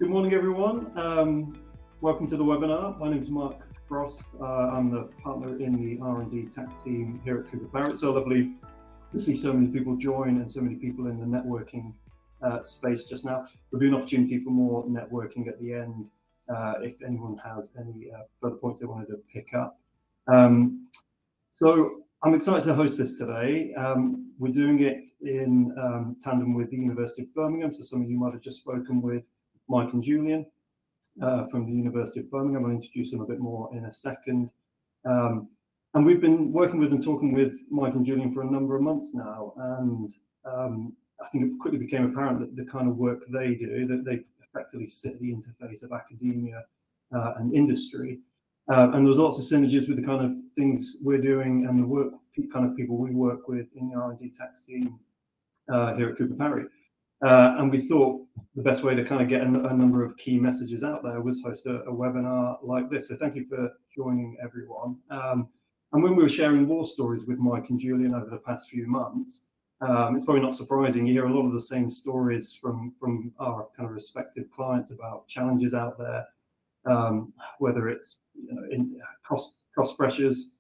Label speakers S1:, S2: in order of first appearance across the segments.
S1: Good morning, everyone. Welcome to the webinar. My name is Mark Frost. I'm the partner in the R&D tax team here at Cooper Parry. It's so lovely to see so many people join and so many people in the networking space just now. There'll be an opportunity for more networking at the end if anyone has any further points they wanted to pick up. So I'm excited to host this today. We're doing it in tandem with the University of Birmingham. So some of you might have just spoken with Mike and Julian from the University of Birmingham. I'll introduce them a bit more in a second. And we've been working with and talking with Mike and Julian for a number of months now. And I think it quickly became apparent that the kind of work they do, that they effectively sit at the interface of academia and industry. And there's lots of synergies with the kind of things we're doing and the work kind of people we work with in the R&D tax team here at Cooper Parry. And we thought the best way to kind of get a number of key messages out there was host a webinar like this. So thank you for joining, everyone. And when we were sharing war stories with Mike and Julian over the past few months, it's probably not surprising. You hear a lot of the same stories from our kind of respective clients about challenges out there, whether it's in cost pressures,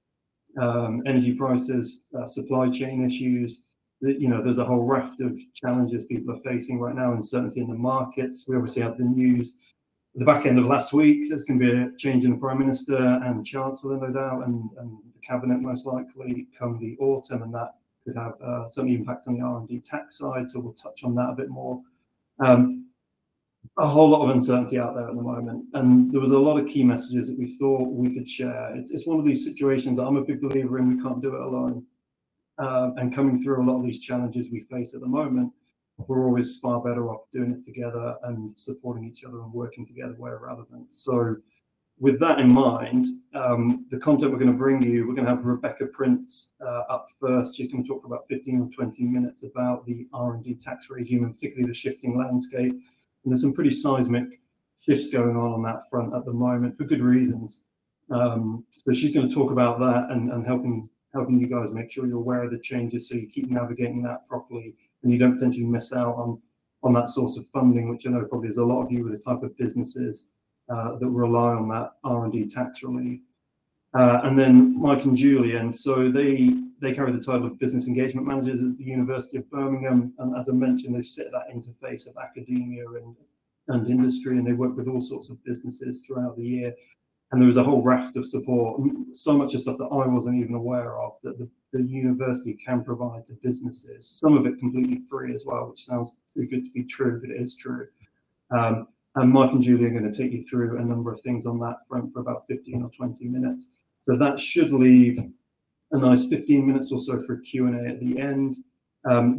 S1: energy prices, supply chain issues. There's a whole raft of challenges people are facing right now, uncertainty in the markets. We obviously had the news at the back end of last week. There's going to be a change in the Prime Minister and Chancellor, no doubt, and the Cabinet most likely come the autumn, and that could have certainly impact on the R&D tax side. So we'll touch on that a bit more. A whole lot of uncertainty out there at the moment, and there was a lot of key messages that we thought we could share. It's one of these situations that I'm a big believer in. We can't do it alone. And coming through a lot of these challenges we face at the moment, we're always far better off doing it together and supporting each other and working together where relevant. So with that in mind, the content we're going to bring you, we're going to have Rebecca Prince up first. She's going to talk for about 15 or 20 minutes about the R&D tax regime and particularly the shifting landscape. And there's some pretty seismic shifts going on that front at the moment for good reasons. So she's going to talk about that and helping you guys make sure you're aware of the changes so you keep navigating that properly and you don't potentially miss out on that source of funding, which I know probably is a lot of you with the type of businesses that rely on that R&D tax relief. And then Mike and Julian, so they carry the title of Business Engagement Managers at the University of Birmingham. And as I mentioned, they sit at that interface of academia and industry, and they work with all sorts of businesses throughout the year. And there was a whole raft of support, so much of stuff that I wasn't even aware of that the university can provide to businesses, some of it completely free as well, which sounds too good to be true, but it is true. And Mike and Julie are going to take you through a number of things on that front for about 15 or 20 minutes. So that should leave a nice 15 minutes or so for Q&A at the end.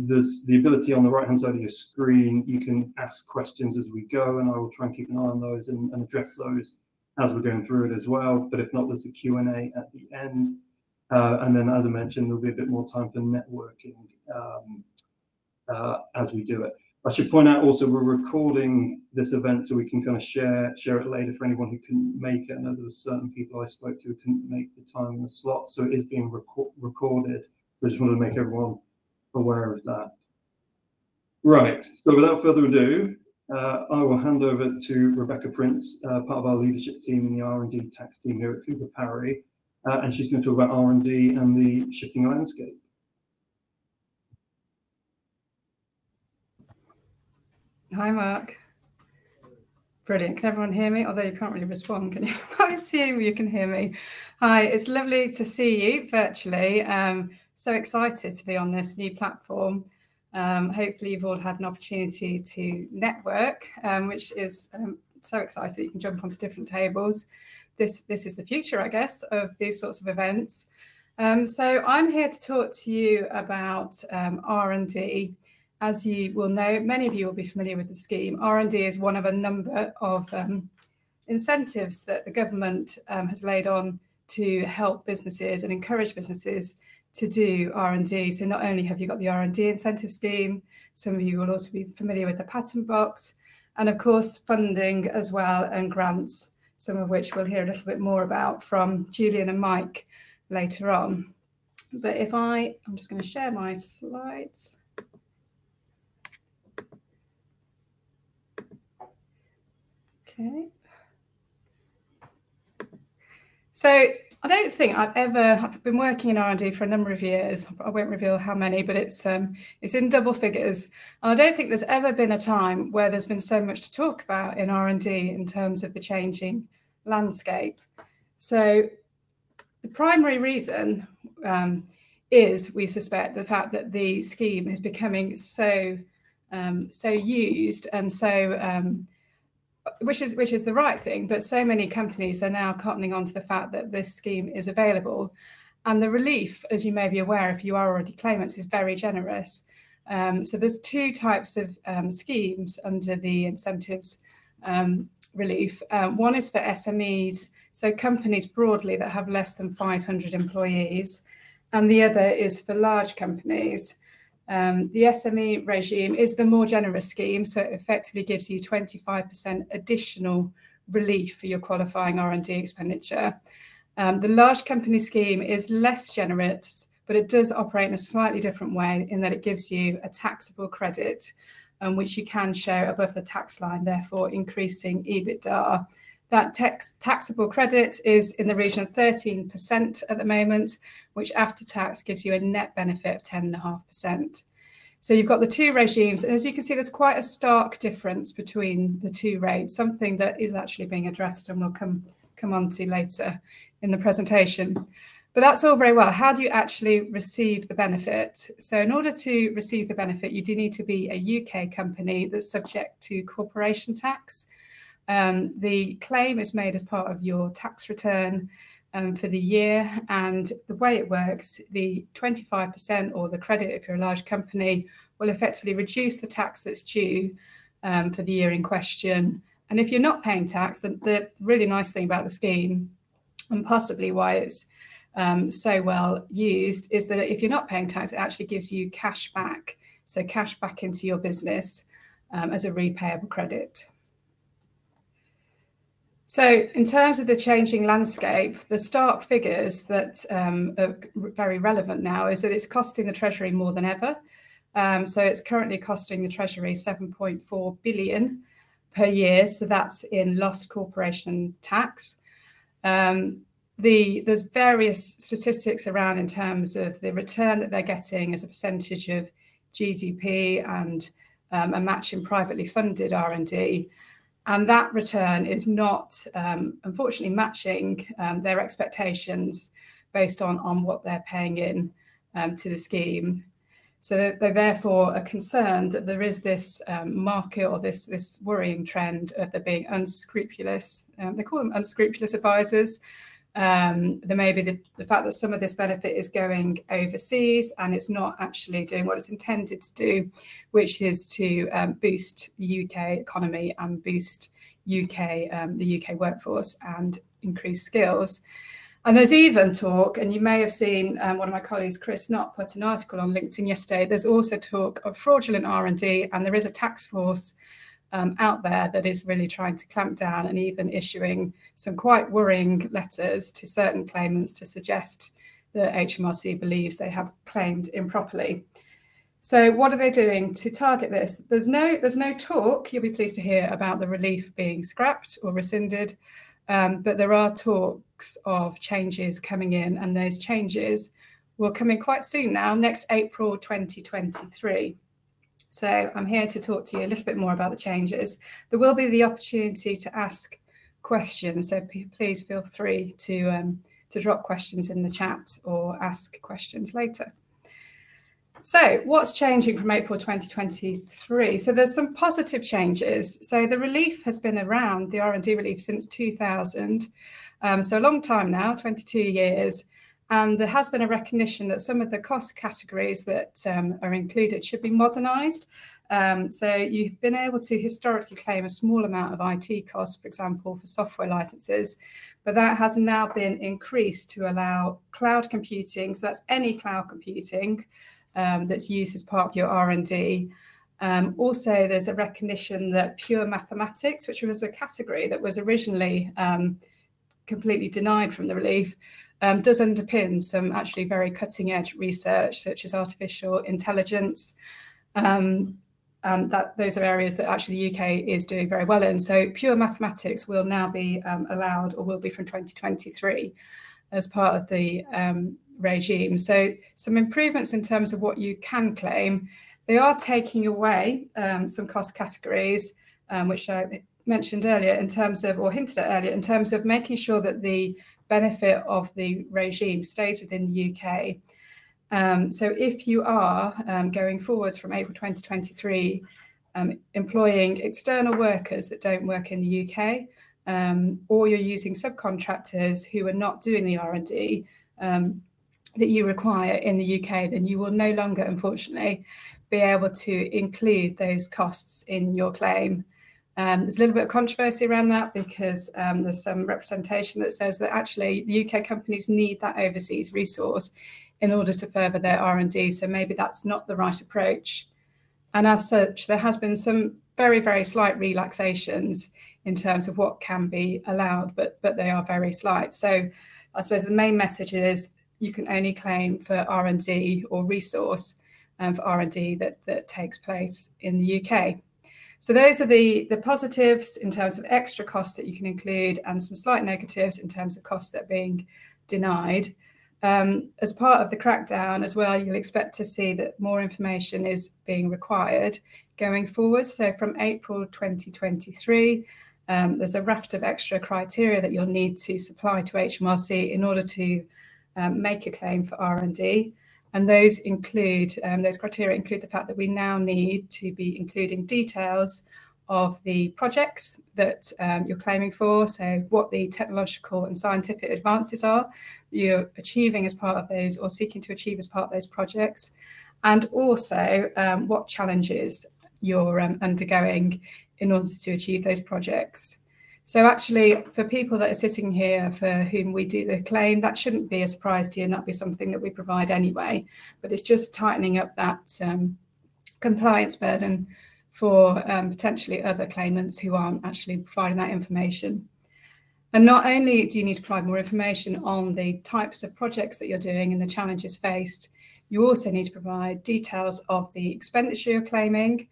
S1: There's the ability on the right-hand side of your screen, you can ask questions as we go, and I will try and keep an eye on those and address those as we're going through it as well. But if not, there's a Q&A at the end. And then, as I mentioned, there'll be a bit more time for networking as we do it. I should point out also we're recording this event so we can kind of share it later for anyone who couldn't make it. I know there were certain people I spoke to who couldn't make the time in the slot, so it is being recorded. So I just wanted to make everyone aware of that. Right, so without further ado, I will hand over to Rebecca Prince, part of our leadership team in the R&D tax team here at Cooper Parry, and she's going to talk about R&D and the shifting landscape.
S2: Hi, Mark. Brilliant. Can everyone hear me? Although you can't really respond, can you? I assume you can hear me. Hi, it's lovely to see you virtually. So excited to be on this new platform. Hopefully you've all had an opportunity to network, which is so exciting that you can jump onto different tables. This is the future, I guess, of these sorts of events. So I'm here to talk to you about R&D. As you will know, many of you will be familiar with the scheme. R&D is one of a number of incentives that the government has laid on to help businesses and encourage businesses to do R&D. So not only have you got the R&D incentive scheme, some of you will also be familiar with the patent box, and of course funding as well and grants, some of which we'll hear a little bit more about from Julian and Mike later on. But I'm just going to share my slides. Okay. So I don't think I've been working in R&D for a number of years. I won't reveal how many, but it's in double figures. And I don't think there's ever been a time where there's been so much to talk about in R&D in terms of the changing landscape. So the primary reason is, we suspect, the fact that the scheme is becoming so used and so which is the right thing, but so many companies are now cottoning on to the fact that this scheme is available, and the relief, as you may be aware if you are already claimants, is very generous. So there's two types of schemes under the incentives relief. One is for SMEs, so companies broadly that have less than 500 employees, and the other is for large companies. The SME regime is the more generous scheme, so it effectively gives you 25% additional relief for your qualifying R&D expenditure. The large company scheme is less generous, but it does operate in a slightly different way in that it gives you a taxable credit, which you can show above the tax line, therefore increasing EBITDA. That taxable credit is in the region of 13% at the moment, which after tax gives you a net benefit of 10.5%. So you've got the two regimes, and as you can see, there's quite a stark difference between the two rates, something that is actually being addressed and we'll come on to later in the presentation. But that's all very well. How do you actually receive the benefit? So in order to receive the benefit, you do need to be a UK company that's subject to corporation tax. The claim is made as part of your tax return for the year, and the way it works, the 25% or the credit if you're a large company will effectively reduce the tax that's due for the year in question. And if you're not paying tax, the really nice thing about the scheme, and possibly why it's so well used, is that if you're not paying tax, it actually gives you cash back, so cash back into your business as a repayable credit. So in terms of the changing landscape, the stark figures that are very relevant now is that it's costing the Treasury more than ever. So it's currently costing the Treasury 7.4 billion per year. So that's in lost corporation tax. There's various statistics around in terms of the return that they're getting as a percentage of GDP and a match in privately funded R&D. And that return is not, unfortunately, matching their expectations based on what they're paying in to the scheme. So they therefore are concerned that there is this market or this worrying trend of there being unscrupulous, they call them unscrupulous advisors. There may be the fact that some of this benefit is going overseas and it's not actually doing what it's intended to do, which is to boost the UK economy and boost the UK workforce and increase skills. And there's even talk, and you may have seen one of my colleagues, Chris Knott, put an article on LinkedIn yesterday. There's also talk of fraudulent R&D, and there is a task force out there that is really trying to clamp down and even issuing some quite worrying letters to certain claimants to suggest that HMRC believes they have claimed improperly. So what are they doing to target this? There's no talk, you'll be pleased to hear, about the relief being scrapped or rescinded, but there are talks of changes coming in, and those changes will come in quite soon now, next April 2023. So I'm here to talk to you a little bit more about the changes. There will be the opportunity to ask questions, so please feel free to drop questions in the chat or ask questions later. So what's changing from April 2023? So there's some positive changes. So the relief has been around, the R&D relief, since 2000, so a long time now, 22 years. And there has been a recognition that some of the cost categories that are included should be modernised. So you've been able to historically claim a small amount of IT costs, for example, for software licenses, but that has now been increased to allow cloud computing. So that's any cloud computing that's used as part of your R&D. Also, there's a recognition that pure mathematics, which was a category that was originally completely denied from the relief, does underpin some actually very cutting edge research, such as artificial intelligence. that those are areas that actually the UK is doing very well in. So pure mathematics will now be allowed, or will be from 2023 as part of the regime. So some improvements in terms of what you can claim. They are taking away some cost categories, which I mentioned earlier in terms of, or hinted at earlier, in terms of making sure that the benefit of the regime stays within the UK. So if you are going forwards from April 2023, employing external workers that don't work in the UK, or you're using subcontractors who are not doing the R&D that you require in the UK, then you will no longer, unfortunately, be able to include those costs in your claim. There's a little bit of controversy around that because there's some representation that says that actually the UK companies need that overseas resource in order to further their R&D. So maybe that's not the right approach. And as such, there has been some very, very slight relaxations in terms of what can be allowed, but they are very slight. So I suppose the main message is you can only claim for R&D or resource for R&D that takes place in the UK. So those are the positives in terms of extra costs that you can include, and some slight negatives in terms of costs that are being denied. As part of the crackdown as well, you'll expect to see that more information is being required going forward. So from April 2023, there's a raft of extra criteria that you'll need to supply to HMRC in order to make a claim for R&D. And those criteria include the fact that we now need to be including details of the projects that you're claiming for. So what the technological and scientific advances are you're achieving as part of those, or seeking to achieve as part of those projects, and also what challenges you're undergoing in order to achieve those projects. So actually, for people that are sitting here for whom we do the claim, that shouldn't be a surprise to you, and that'd be something that we provide anyway. But it's just tightening up that compliance burden for potentially other claimants who aren't actually providing that information. And not only do you need to provide more information on the types of projects that you're doing and the challenges faced, you also need to provide details of the expenditure you're claiming.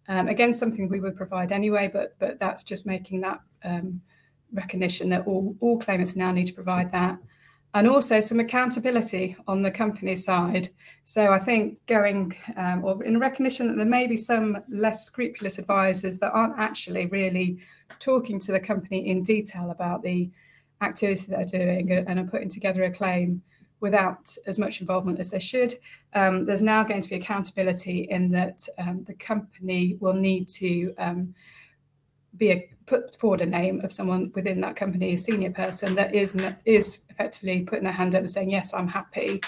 S2: Again, something we would provide anyway, but that's just making that recognition that all claimants now need to provide that. And also some accountability on the company side. So I think going, or in recognition that there may be some less scrupulous advisors that aren't actually really talking to the company in detail about the activities that they're doing and are putting together a claim without as much involvement as they should. There's now going to be accountability in that the company will need to put forward a name of someone within that company, a senior person that is effectively putting their hand up and saying, yes, I'm happy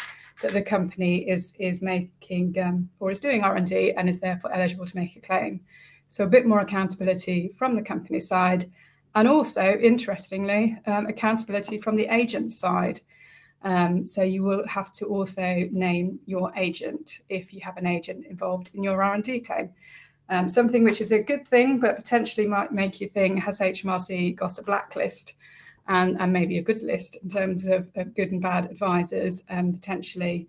S2: that the company is making or is doing R&D and is therefore eligible to make a claim. So a bit more accountability from the company side, and also, interestingly, accountability from the agent side. So you will have to also name your agent if you have an agent involved in your R&D claim. Something which is a good thing, but potentially might make you think, has HMRC got a blacklist and maybe a good list in terms of good and bad advisors, and potentially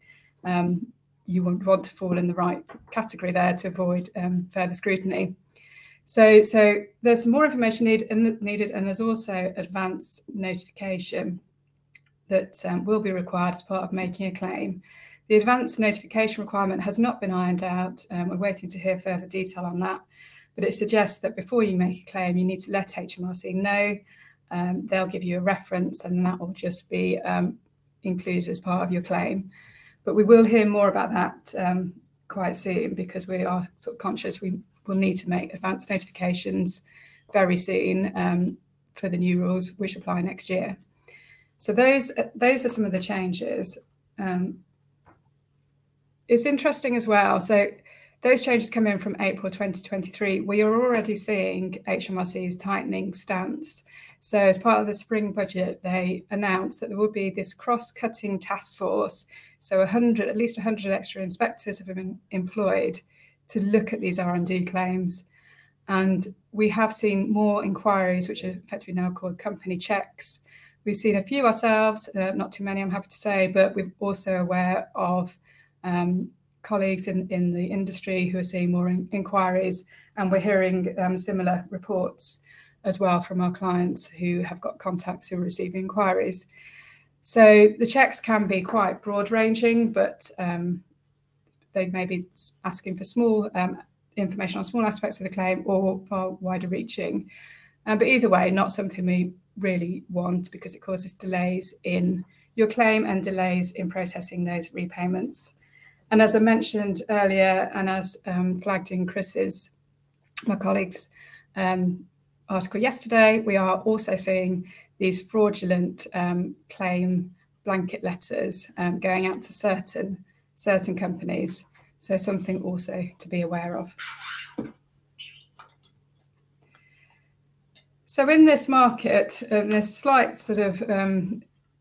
S2: you won't want to fall in the right category there to avoid further scrutiny. So there's some more information needed, and there's also advance notification that will be required as part of making a claim. The advance notification requirement has not been ironed out. We're waiting to hear further detail on that, but it suggests that before you make a claim, you need to let HMRC know. They'll give you a reference, and that will just be included as part of your claim. But we will hear more about that quite soon, because we are sort of conscious we will need to make advance notifications very soon for the new rules which apply next year. So those are some of the changes. It's interesting as well. So those changes come in from April 2023. We are already seeing HMRC's tightening stance. So as part of the spring budget, they announced that there will be this cross-cutting task force. So at least 100 extra inspectors have been employed to look at these R&D claims. And we have seen more inquiries, which are effectively now called company checks. We've seen a few ourselves, not too many, I'm happy to say, but we're also aware of colleagues in the industry who are seeing more inquiries, and we're hearing similar reports as well from our clients who have got contacts who are receiving inquiries. So the checks can be quite broad ranging, but they may be asking for small information on small aspects of the claim or far wider reaching. But either way, not something we really want because it causes delays in your claim and delays in processing those repayments. And as I mentioned earlier, and as flagged in my colleague's article yesterday, we are also seeing these fraudulent claim blanket letters going out to certain companies. So something also to be aware of. So in this market, this slight sort of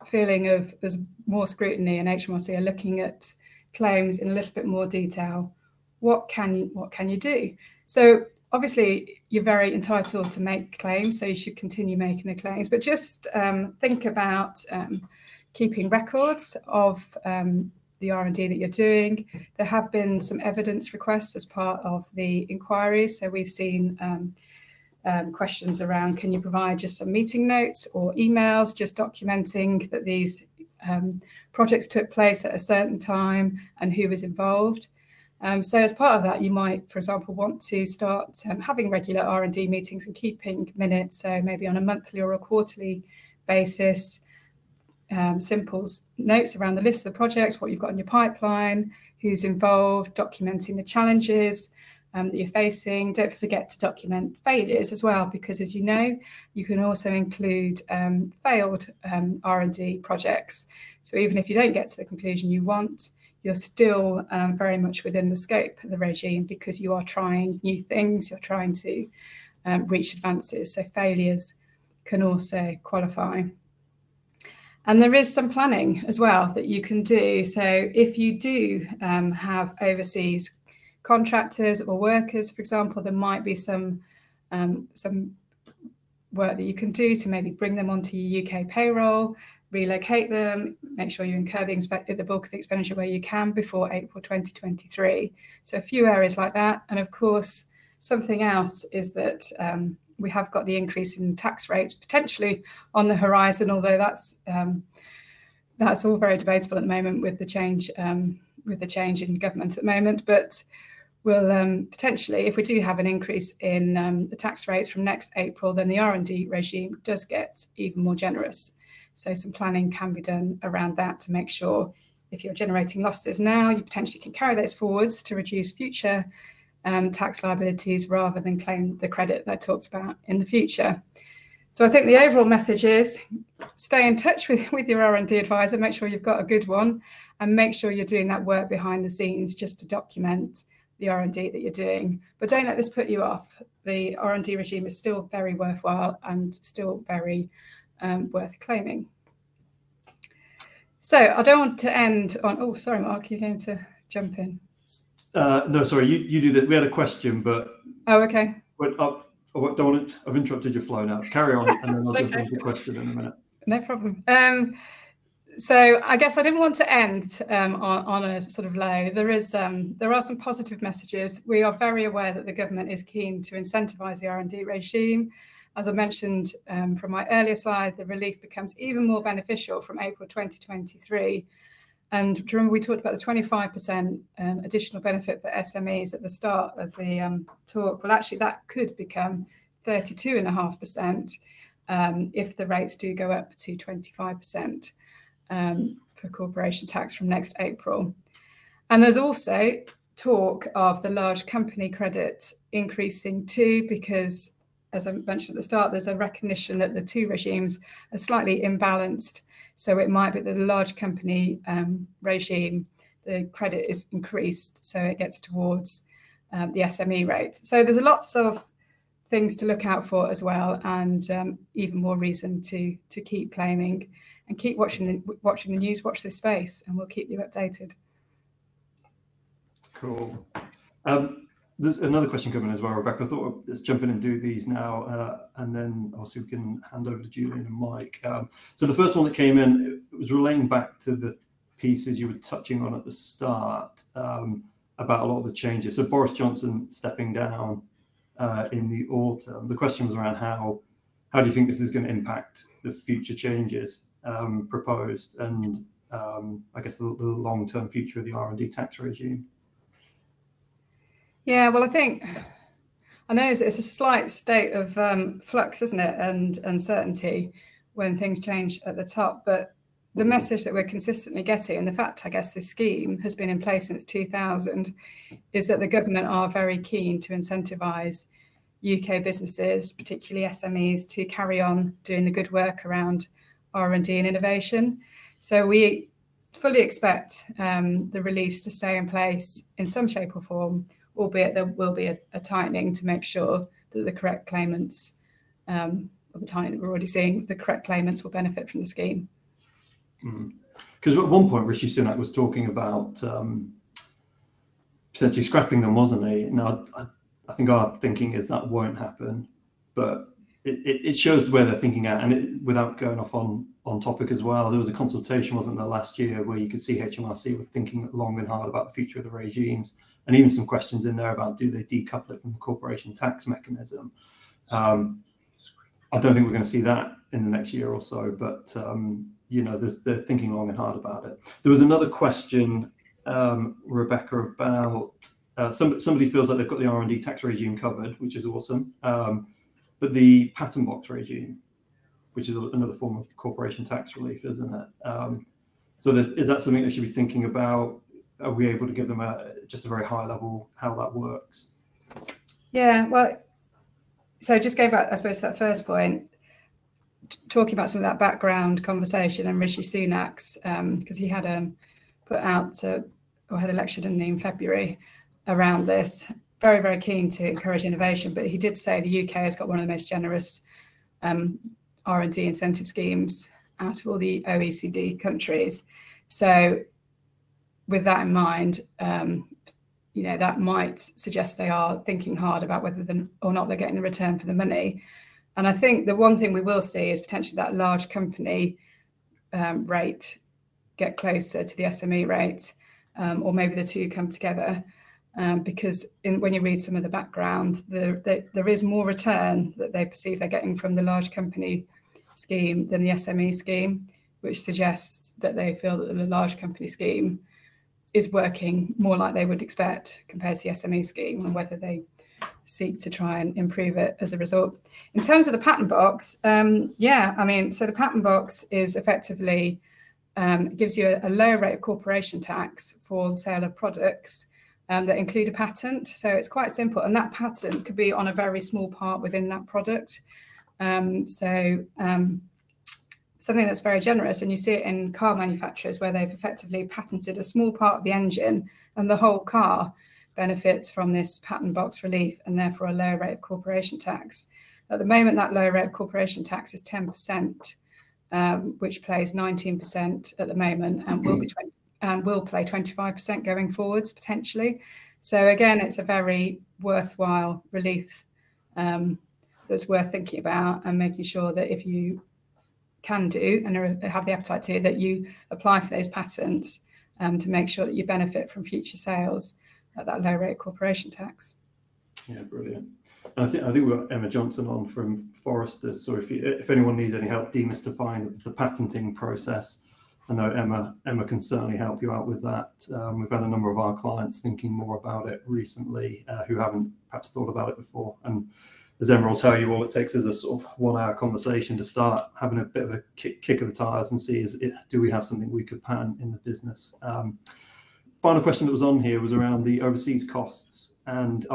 S2: feeling of there's more scrutiny, and HMRC are looking at claims in a little bit more detail. What can you do? So obviously you're very entitled to make claims, so you should continue making the claims, but just think about keeping records of the R&D that you're doing. There have been some evidence requests as part of the inquiry. So we've seen questions around, can you provide just some meeting notes or emails just documenting that these projects took place at a certain time and who was involved. So as part of that, you might, for example, want to start having regular R&D meetings and keeping minutes, so maybe on a monthly or a quarterly basis, simple notes around the list of the projects, what you've got in your pipeline, who's involved, documenting the challenges that you're facing. Don't forget to document failures as well, because as you know, you can also include failed R&D projects. So even if you don't get to the conclusion you want, you're still very much within the scope of the regime because you are trying new things, you're trying to reach advances. So failures can also qualify. And there is some planning as well that you can do. So if you do have overseas contractors or workers, for example, there might be some work that you can do to maybe bring them onto your UK payroll, relocate them, make sure you incur the bulk of the expenditure where you can before April 2023. So a few areas like that. And of course, something else is that we have got the increase in tax rates potentially on the horizon, although that's all very debatable at the moment with the change in government at the moment. But we'll potentially, if we do have an increase in the tax rates from next April, then the R&D regime does get even more generous. So some planning can be done around that to make sure if you're generating losses now, you potentially can carry those forwards to reduce future tax liabilities rather than claim the credit that I talked about in the future. So I think the overall message is stay in touch with your R&D advisor, make sure you've got a good one, and make sure you're doing that work behind the scenes just to document the R&D that you're doing. But don't let this put you off. The R&D regime is still very worthwhile and still very worth claiming. So I don't want to end on, oh, sorry, Mark, you're going to jump in.
S1: No, sorry, you do that. We had a question, but...
S2: Oh, okay.
S1: But I've interrupted your flow now. Carry on, and then I'll jump into the question in a minute.
S2: No problem. So I guess I didn't want to end on a sort of low. There are some positive messages. We are very aware that the government is keen to incentivise the R&D regime. As I mentioned from my earlier slide, the relief becomes even more beneficial from April 2023. And do you remember we talked about the 25% additional benefit for SMEs at the start of the talk? Well, actually, that could become 32.5% if the rates do go up to 25% for corporation tax from next April. And there's also talk of the large company credit increasing too, because as I mentioned at the start, there's a recognition that the two regimes are slightly imbalanced. So it might be that the large company regime, the credit is increased, so it gets towards the SME rate. So there's lots of things to look out for as well, and even more reason to keep claiming and keep watching the news, watch this space, and we'll keep you updated.
S1: Cool. There's another question coming as well, Rebecca. I thought let's jump in and do these now, and then also we can hand over to Julian and Mike. So the first one that came in, it was relating back to the pieces you were touching on at the start. about a lot of the changes. So Boris Johnson stepping down in the autumn. The question was around how do you think this is going to impact the future changes proposed, and I guess the long-term future of the R&D tax regime?
S2: Yeah, well, I know it's a slight state of flux, isn't it, and uncertainty when things change at the top. But the message that we're consistently getting, and the fact, I guess, this scheme has been in place since 2000, is that the government are very keen to incentivise UK businesses, particularly SMEs, to carry on doing the good work around R&D and innovation. So we fully expect the reliefs to stay in place in some shape or form, albeit there will be a tightening to make sure that the correct claimants, or the tightening that we're already seeing, the correct claimants will benefit from the scheme.
S1: Because at one point, Rishi Sunak was talking about potentially scrapping them, wasn't he? Now, I think our thinking is that won't happen, but it shows where they're thinking at. And without going off on topic as well, there was a consultation, wasn't there, last year, where you could see HMRC were thinking long and hard about the future of the regimes, and even some questions in there about, do they decouple it from the corporation tax mechanism? I don't think we're going to see that in the next year or so, but they're thinking long and hard about it. There was another question, Rebecca, about somebody feels like they've got the R&D tax regime covered, which is awesome, but the patent box regime, which is another form of corporation tax relief, isn't it? Is that something they should be thinking about? Are we able to give them just a very high level how that works?
S2: Yeah, well, so just going back, I suppose, to that first point, talking about some of that background conversation and Rishi Sunak's, because he had put out or had a lecture, didn't he, in February around this, very, very keen to encourage innovation. But he did say the UK has got one of the most generous R&D incentive schemes out of all the OECD countries. So with that in mind, that might suggest they are thinking hard about whether or not they're getting the return for the money. And I think the one thing we will see is potentially that large company rate get closer to the SME rate, or maybe the two come together, because when you read some of the background, there is more return that they perceive they're getting from the large company scheme than the SME scheme, which suggests that they feel that the large company scheme is working more like they would expect compared to the SME scheme, and whether they seek to try and improve it as a result. In terms of the patent box, so the patent box is effectively gives you a lower rate of corporation tax for the sale of products that include a patent. So it's quite simple, and that patent could be on a very small part within that product. Something that's very generous, and you see it in car manufacturers where they've effectively patented a small part of the engine, and the whole car benefits from this patent box relief, and therefore a lower rate of corporation tax. At the moment, that lower rate of corporation tax is 10%, which plays 19% at the moment, and will play 25% going forwards potentially. So again, it's a very worthwhile relief that's worth thinking about, and making sure that if you can do and have the appetite to, that you apply for those patents to make sure that you benefit from future sales at that low rate corporation tax.
S1: Yeah, brilliant. And I think we've got Emma Johnson on from Forrester. So if anyone needs any help demystifying the patenting process, I know Emma can certainly help you out with that. We've had a number of our clients thinking more about it recently who haven't perhaps thought about it before. And as Emma will tell you, all it takes is a sort of 1 hour conversation to start having a bit of a kick of the tires and see, do we have something we could patent in the business? Final question that was on here was around the overseas costs, and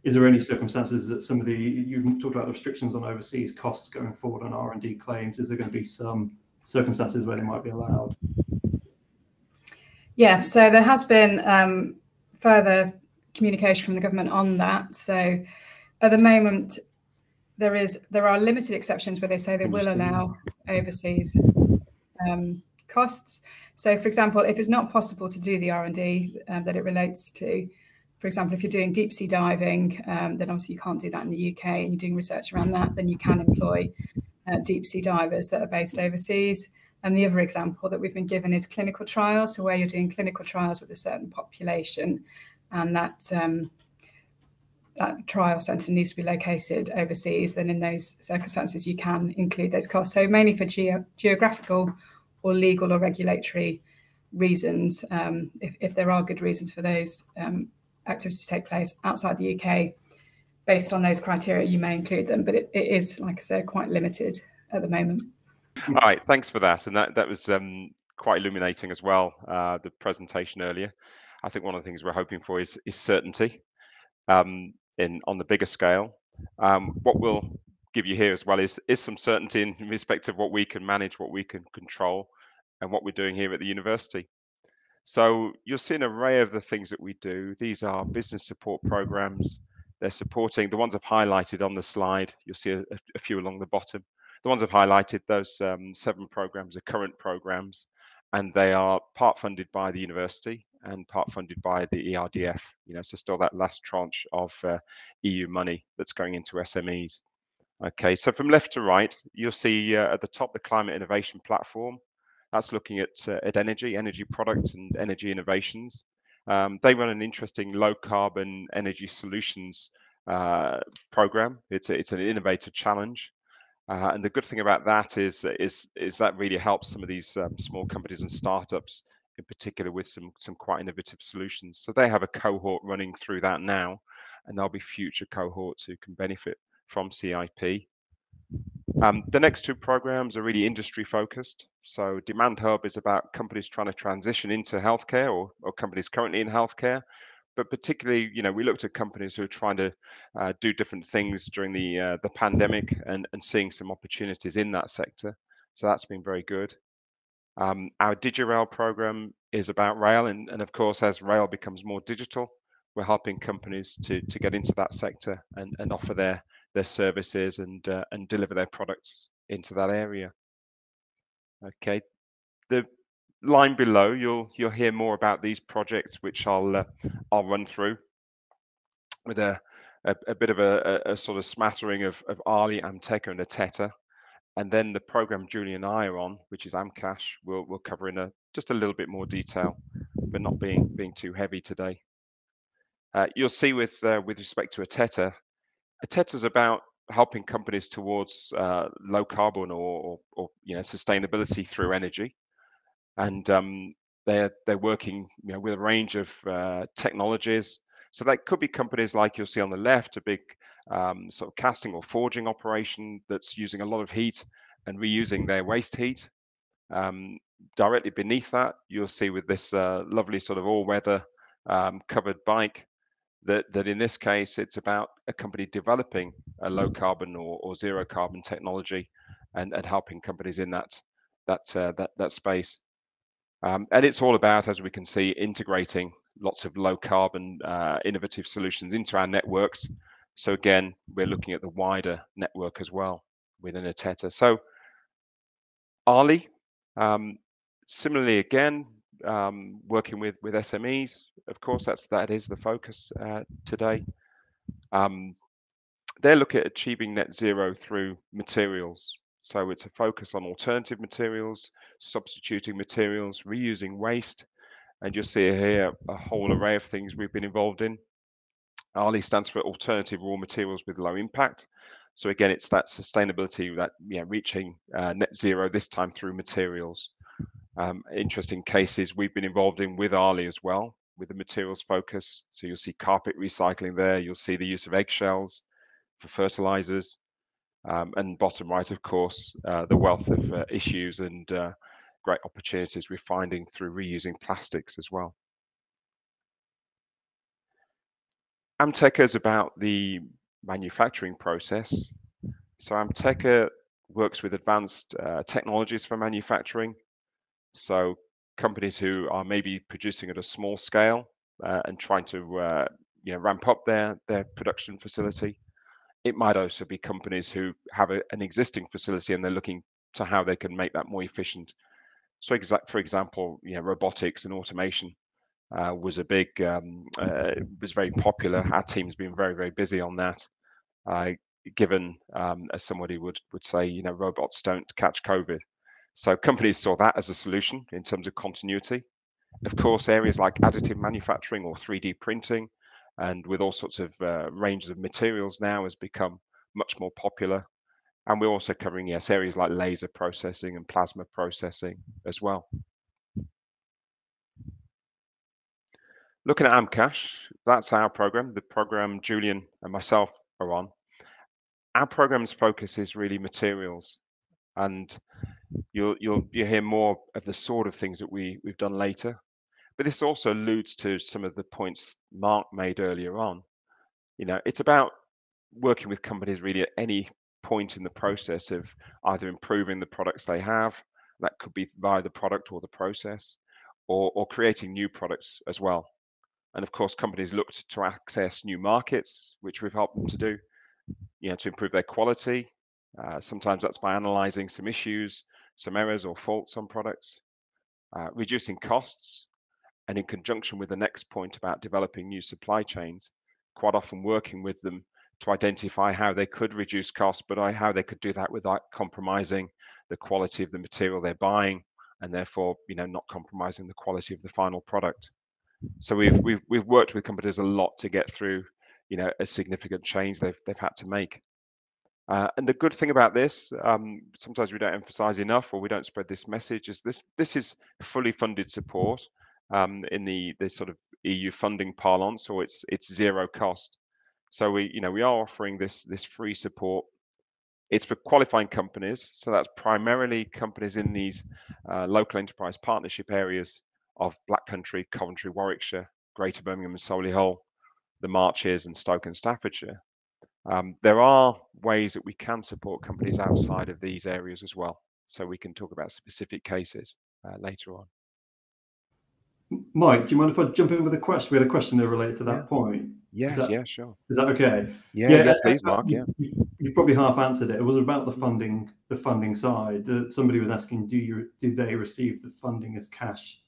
S1: is there any circumstances that you talked about the restrictions on overseas costs going forward on R&D claims? Is there going to be some circumstances where they might be allowed?
S2: Yeah, so there has been further communication from the government on that. So at the moment, there are limited exceptions where they say they will allow overseas costs. So, for example, if it's not possible to do the R&D that it relates to, for example, if you're doing deep sea diving, then obviously you can't do that in the UK, and you're doing research around that, then you can employ deep sea divers that are based overseas. And the other example that we've been given is clinical trials. So where you're doing clinical trials with a certain population, and that trial centre needs to be located overseas, then in those circumstances you can include those costs. So mainly for geographical or legal or regulatory reasons, if there are good reasons for those activities to take place outside the UK, based on those criteria, you may include them, but it is, like I said, quite limited at the moment.
S3: All right, thanks for that. And that was quite illuminating as well, the presentation earlier. I think one of the things we're hoping for is certainty on the bigger scale. What we'll give you here as well is some certainty in respect of what we can manage, what we can control, and what we're doing here at the university. So you'll see an array of the things that we do. These are business support programs. They're supporting the ones I've highlighted on the slide. You'll see a few along the bottom. The ones I've highlighted, those 7 programs are current programs, and they are part funded by the university and part funded by the ERDF. So still that last tranche of EU money that's going into SMEs. Okay, so from left to right, you'll see at the top the Climate Innovation Platform. That's looking at energy products and energy innovations. They run an interesting low carbon energy solutions program. It's an innovator challenge. And the good thing about that is that really helps some of these small companies and startups in particular with some quite innovative solutions. So they have a cohort running through that now, and there'll be future cohorts who can benefit from CIP. The next 2 programs are really industry focused. So Demand Hub is about companies trying to transition into healthcare or companies currently in healthcare. But particularly, we looked at companies who are trying to do different things during the pandemic and seeing some opportunities in that sector. So that's been very good. Our DigiRail program is about rail, and of course, as rail becomes more digital, we're helping companies to get into that sector and offer their services and deliver their products into that area. Okay, the line below, you'll hear more about these projects, which I'll run through with a bit of a sort of smattering of ARLI, Amteca, and Ateta, and then the program Julie and I are on, which is AmCash, we'll cover in just a little bit more detail, but not being too heavy today. You'll see with respect to Ateta is about helping companies towards low carbon or sustainability through energy. And they're working with a range of technologies. So that could be companies like you'll see on the left, a big sort of casting or forging operation that's using a lot of heat and reusing their waste heat. Directly beneath that, you'll see with this lovely sort of all-weather covered bike that in this case, it's about a company developing a low carbon or zero carbon technology and helping companies in that space. And it's all about, as we can see, integrating lots of low carbon innovative solutions into our networks. So again, we're looking at the wider network as well within Ateta. So ARLI, similarly again, working with SMEs, of course, that is the focus today. They look at achieving net zero through materials. So it's a focus on alternative materials, substituting materials, reusing waste, and you'll see here a whole array of things we've been involved in. ARLI stands for alternative raw materials with low impact. So again, it's that sustainability, that reaching net zero, this time through materials. Interesting cases we've been involved in with ARLI as well, with the materials focus. So you'll see carpet recycling there. You'll see the use of eggshells for fertilizers. And bottom right, of course, the wealth of issues and great opportunities we're finding through reusing plastics as well. Amteca is about the manufacturing process. So Amteca works with advanced technologies for manufacturing. So companies who are maybe producing at a small scale and trying to ramp up their production facility. It might also be companies who have an existing facility and they're looking to how they can make that more efficient. So for example, robotics and automation was a big, was very popular. Our team's been very, very busy on that. Given, as somebody would say, robots don't catch COVID. So companies saw that as a solution in terms of continuity. Of course, areas like additive manufacturing or 3D printing, and with all sorts of ranges of materials now, has become much more popular. And we're also covering, yes, areas like laser processing and plasma processing as well. Looking at AMCASH, that's our program, the program Julian and myself are on. Our program's focus is really materials, and you'll hear more of the sort of things that we've done later. But this also alludes to some of the points Mark made earlier on. You know, it's about working with companies really at any point in the process of either improving the products they have, that could be via the product or the process, or creating new products as well. And of course, companies looked to access new markets, which we've helped them to do, you know, to improve their quality. Sometimes that's by analyzing some issues, some errors or faults on products, reducing costs, and in conjunction with the next point about developing new supply chains, quite often working with them to identify how they could reduce costs, but how they could do that without compromising the quality of the material they're buying, and therefore, you know, not compromising the quality of the final product. So we've worked with companies a lot to get through, you know, a significant change they've had to make. And the good thing about this, sometimes we don't emphasize enough, or we don't spread this message, is this is fully funded support in the sort of EU funding parlance, or it's zero cost. So we are offering this free support. It's for qualifying companies, so that's primarily companies in these local enterprise partnership areas of Black Country, Coventry, Warwickshire, Greater Birmingham and Solihull, the Marches and Stoke and Staffordshire. There are ways that we can support companies outside of these areas as well. So we can talk about specific cases later on.
S1: Mike, do you mind if I jump in with a question? We had a question there related to that point.
S3: Yeah, sure.
S1: Is that okay?
S3: Yeah, please, Mark.
S1: You probably half answered it. It was about the funding side. Somebody was asking, do they receive the funding as cash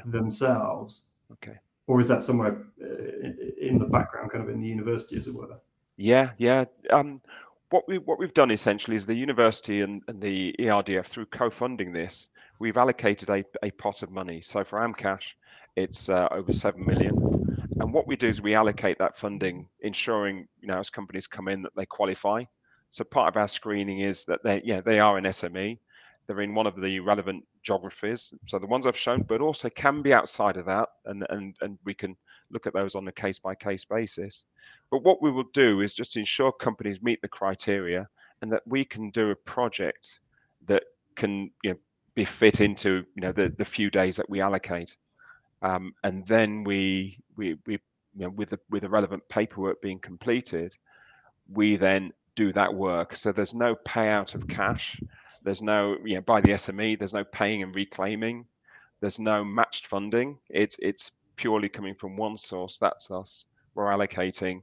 S1: themselves?
S3: Okay.
S1: Or is that somewhere in the background, kind of in the university, as it were?
S3: Yeah. What we've done essentially is the university and the ERDF, through co-funding this, we've allocated a pot of money. So for AMCASH, it's over 7 million. And what we do is we allocate that funding, ensuring, you know, as companies come in, that they qualify. So part of our screening is that they are an SME. They're in one of the relevant geographies. So the ones I've shown, but also can be outside of that. And we can look at those on a case-by-case basis. But what we will do is just ensure companies meet the criteria, and that we can do a project that can, you know, be fit into, you know, the few days that we allocate. And then we you know, with the relevant paperwork being completed, we then do that work. So there's no payout of cash. There's no, you know, by the SME, there's no paying and reclaiming. There's no matched funding. It's purely coming from one source. That's us. We're allocating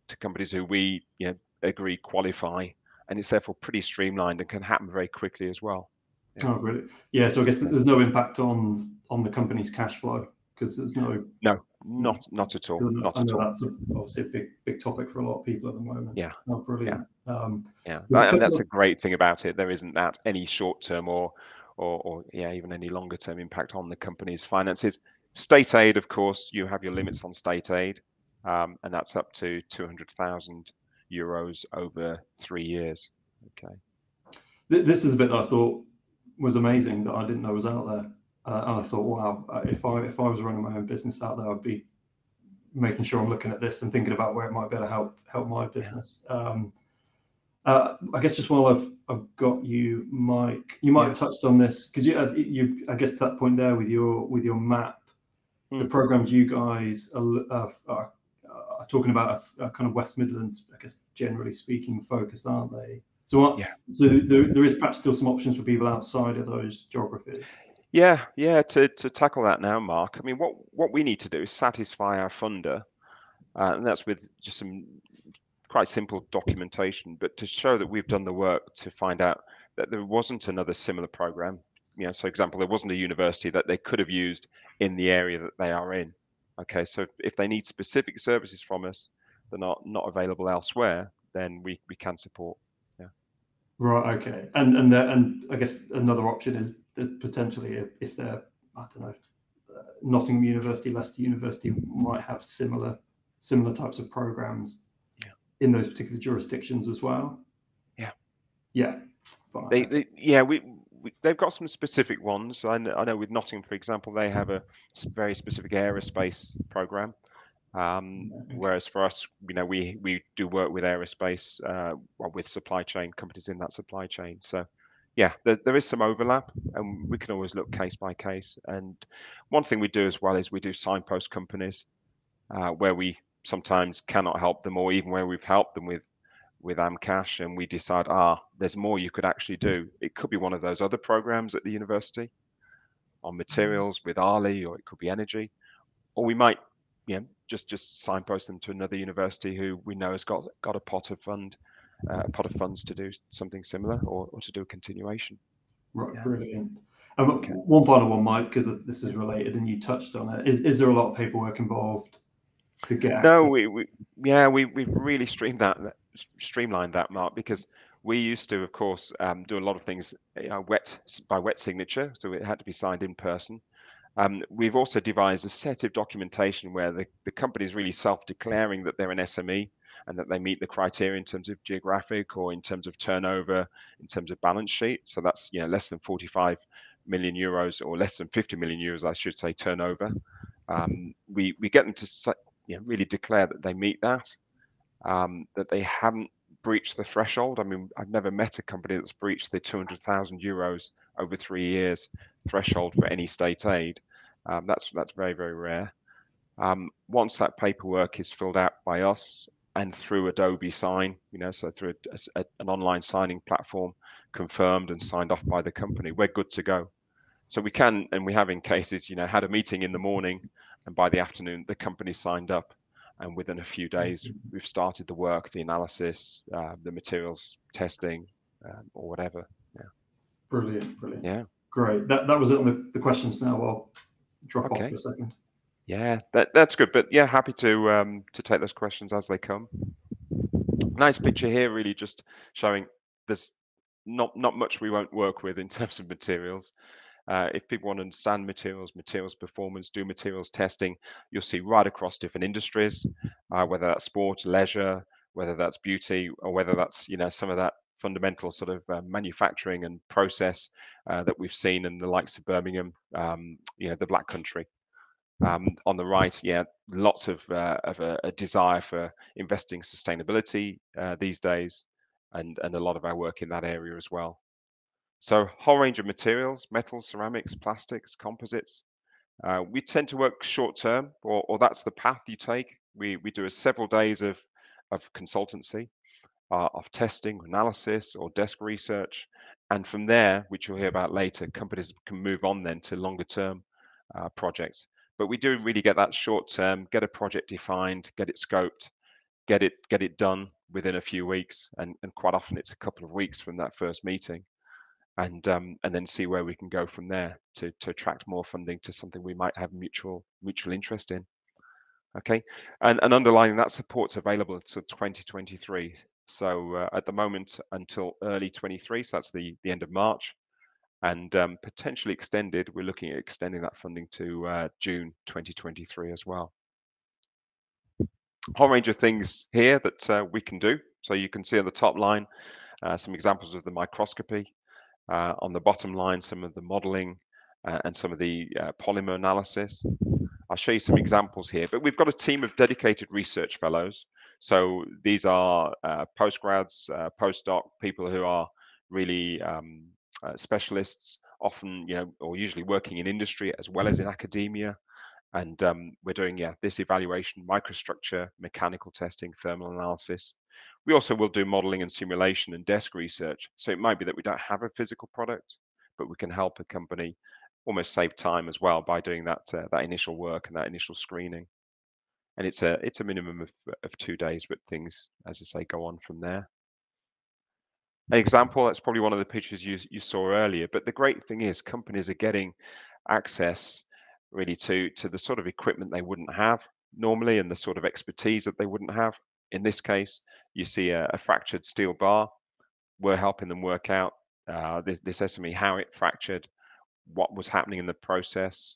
S3: to companies who we, you know, agree qualify, and it's therefore pretty streamlined and can happen very quickly as well.
S1: Yeah. Oh, brilliant. Yeah. So I guess there's no impact on the company's cash flow, because there's no
S3: not at all. Not at all.
S1: That's obviously a big topic for a lot of people at the moment.
S3: Yeah.
S1: Oh, brilliant.
S3: Yeah. And that's a great thing about it. There isn't that any short-term or even any longer-term impact on the company's finances. State aid, of course, you have your limits on state aid, and that's up to 200,000 euros over 3 years. Okay.
S1: This is a bit that I thought was amazing, that I didn't know was out there. And I thought, wow, if I was running my own business out there, I'd be making sure I'm looking at this and thinking about where it might be able to help my business. I guess just while I've got you, Mike, you might have touched on this, because you I guess to that point there with your map, the programs you guys are talking about are kind of West Midlands, I guess generally speaking, focused, aren't they? So so there is perhaps still some options for people outside of those geographies.
S3: Yeah. To tackle that now, Mark. I mean, what we need to do is satisfy our funder, and that's with just some quite simple documentation, but to show that we've done the work to find out that there wasn't another similar program. You know, so example, there wasn't a university that they could have used in the area that they are in. Okay, so if they need specific services from us, they're not available elsewhere, then we can support.
S1: Right. Okay. And I guess another option is that potentially if they're, I don't know, Nottingham University, Leicester University might have similar types of programs in those particular jurisdictions as well. Yeah. Fine.
S3: They've got some specific ones. I know with Nottingham, for example, they have a very specific aerospace program. Whereas for us, we do work with aerospace, with supply chain companies in that supply chain. So yeah, there is some overlap, and we can always look case by case. And one thing we do as well is we do signpost companies where we sometimes cannot help them, or even where we've helped them with AmCash, and we decide, there's more you could actually do. It could be one of those other programs at the university on materials with ARLI, or it could be energy, or we might, just signpost them to another university who we know has got a pot of funds to do something similar, or to do a continuation.
S1: Right, brilliant. One final one, Mike, because this is related, and you touched on it. Is there a lot of paperwork involved to get access?
S3: No, we've really streamlined that, Mark, because we used to, of course, do a lot of things by wet signature, so it had to be signed in person. We've also devised a set of documentation where the company is really self-declaring that they're an SME and that they meet the criteria in terms of geographic, or in terms of turnover, in terms of balance sheet. So that's less than 45 million euros, or less than 50 million euros, I should say, turnover. We get them to really declare that they meet that they haven't breached the threshold. I mean, I've never met a company that's breached the 200,000 euros over 3 years threshold for any state aid. That's very, very rare. Once that paperwork is filled out by us and through Adobe Sign, so through an online signing platform, confirmed and signed off by the company, we're good to go. So we can, and we have in cases, had a meeting in the morning, and by the afternoon the company signed up, and within a few days we've started the work, the analysis, the materials testing, or whatever.
S1: Brilliant.
S3: Yeah,
S1: great. That was it on the questions. Now I'll drop off for a second.
S3: Yeah, that's good. But yeah, happy to take those questions as they come. Nice picture here, really just showing there's not much we won't work with in terms of materials. If people want to understand materials performance, do materials testing, you'll see right across different industries, whether that's sport, leisure, whether that's beauty, or whether that's some of that fundamental sort of manufacturing and process that we've seen in the likes of Birmingham, the Black Country. On the right, lots of a desire for investing sustainability these days, and a lot of our work in that area as well. So whole range of materials, metals, ceramics, plastics, composites. We tend to work short term, or that's the path you take. We do several days of consultancy, of testing, analysis, or desk research. And from there, which you'll hear about later, companies can move on then to longer term projects. But we do really get that short term, get a project defined, get it scoped, get it done within a few weeks. And quite often it's a couple of weeks from that first meeting. And then see where we can go from there to attract more funding to something we might have mutual interest in. Okay, and underlining that support's available until 2023. So at the moment until early 23, so that's the end of March, and potentially extended. We're looking at extending that funding to June 2023 as well. Whole range of things here that we can do. So you can see on the top line some examples of the microscopy. On the bottom line, some of the modeling and some of the polymer analysis. I'll show you some examples here, but we've got a team of dedicated research fellows. So these are postgrads, postdoc, people who are really specialists, often, or usually working in industry as well as in academia. And we're doing, this evaluation, microstructure, mechanical testing, thermal analysis. We also will do modeling and simulation and desk research. So it might be that we don't have a physical product, but we can help a company almost save time as well by doing that initial work and that initial screening. And it's a minimum of 2 days, but things, as I say, go on from there. An example, that's probably one of the pictures you saw earlier, but the great thing is companies are getting access really to the sort of equipment they wouldn't have normally, and the sort of expertise that they wouldn't have. In this case, you see a fractured steel bar. we're helping them work out this SME, how it fractured, what was happening in the process,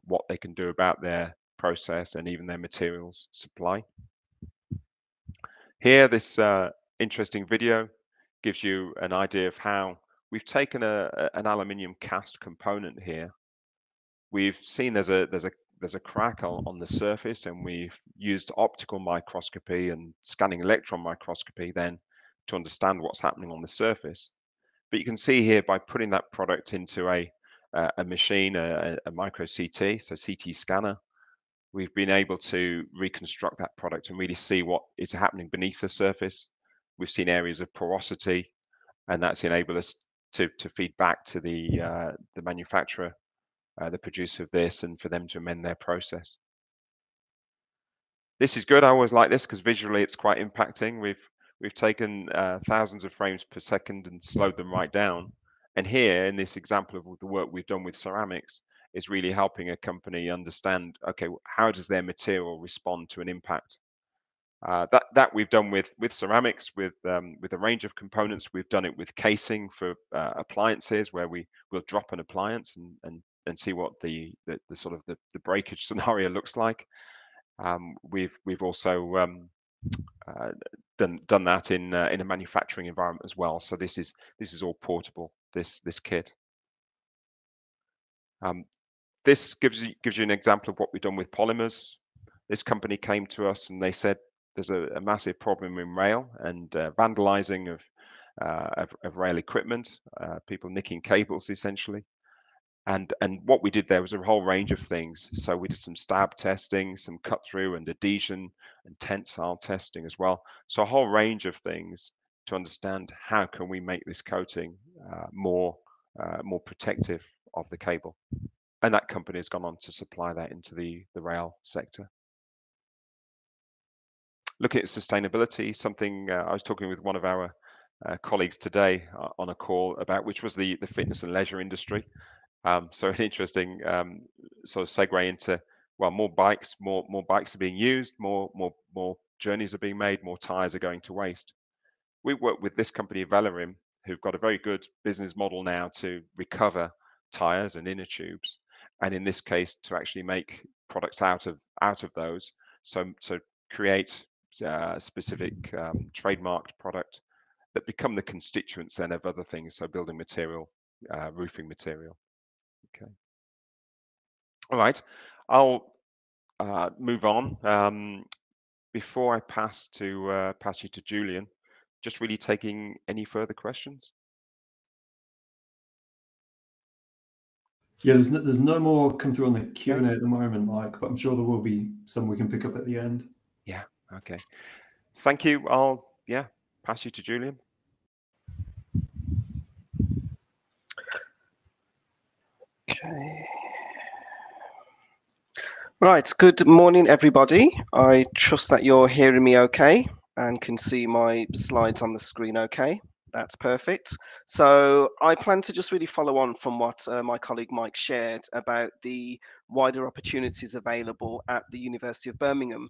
S3: what they can do about their process, and even their materials supply. Here, this interesting video gives you an idea of how we've taken an aluminium cast component here. We've seen there's a crack on the surface, and we've used optical microscopy and scanning electron microscopy then to understand what's happening on the surface. But you can see here, by putting that product into a machine, a micro CT, so CT scanner, we've been able to reconstruct that product and really see what is happening beneath the surface. We've seen areas of porosity, and that's enabled us to feed back to the manufacturer, the producer of this, and for them to amend their process. This is good. I always like this because visually it's quite impacting. We've taken thousands of frames per second and slowed them right down. And here, in this example of the work we've done with ceramics, is really helping a company understand, okay, how does their material respond to an impact? That we've done with ceramics, with a range of components. We've done it with casing for appliances, where we'll drop an appliance and see what the sort of the breakage scenario looks like. We've also done that in a manufacturing environment as well. So this is all portable, this kit. This gives you an example of what we've done with polymers. This company came to us and they said there's a massive problem in rail and vandalizing of rail equipment, people nicking cables essentially. And what we did there was a whole range of things. So we did some stab testing, some cut through and adhesion and tensile testing as well. So a whole range of things to understand how can we make this coating more protective of the cable. And that company has gone on to supply that into the rail sector. Looking at sustainability, something I was talking with one of our colleagues today on a call about, which was the fitness and leisure industry. So an interesting sort of segue into, well, more bikes are being used, more journeys are being made, more tires are going to waste. We work with this company, Valerim, who've got a very good business model now to recover tires and inner tubes, and in this case to actually make products out of those. So create specific trademarked product that become the constituents then of other things, so building material, roofing material. Okay. All right, I'll move on. Before I pass you to Julian, just really taking any further questions.
S1: Yeah, there's no more come through on the Q&A at the moment, Mike, but I'm sure there will be some we can pick up at the end.
S3: Yeah, okay. Thank you. I'll pass you to Julian.
S4: Okay. Right, good morning, everybody. I trust that you're hearing me okay and can see my slides on the screen okay. That's perfect. So I plan to just really follow on from what my colleague Mike shared about the wider opportunities available at the University of Birmingham.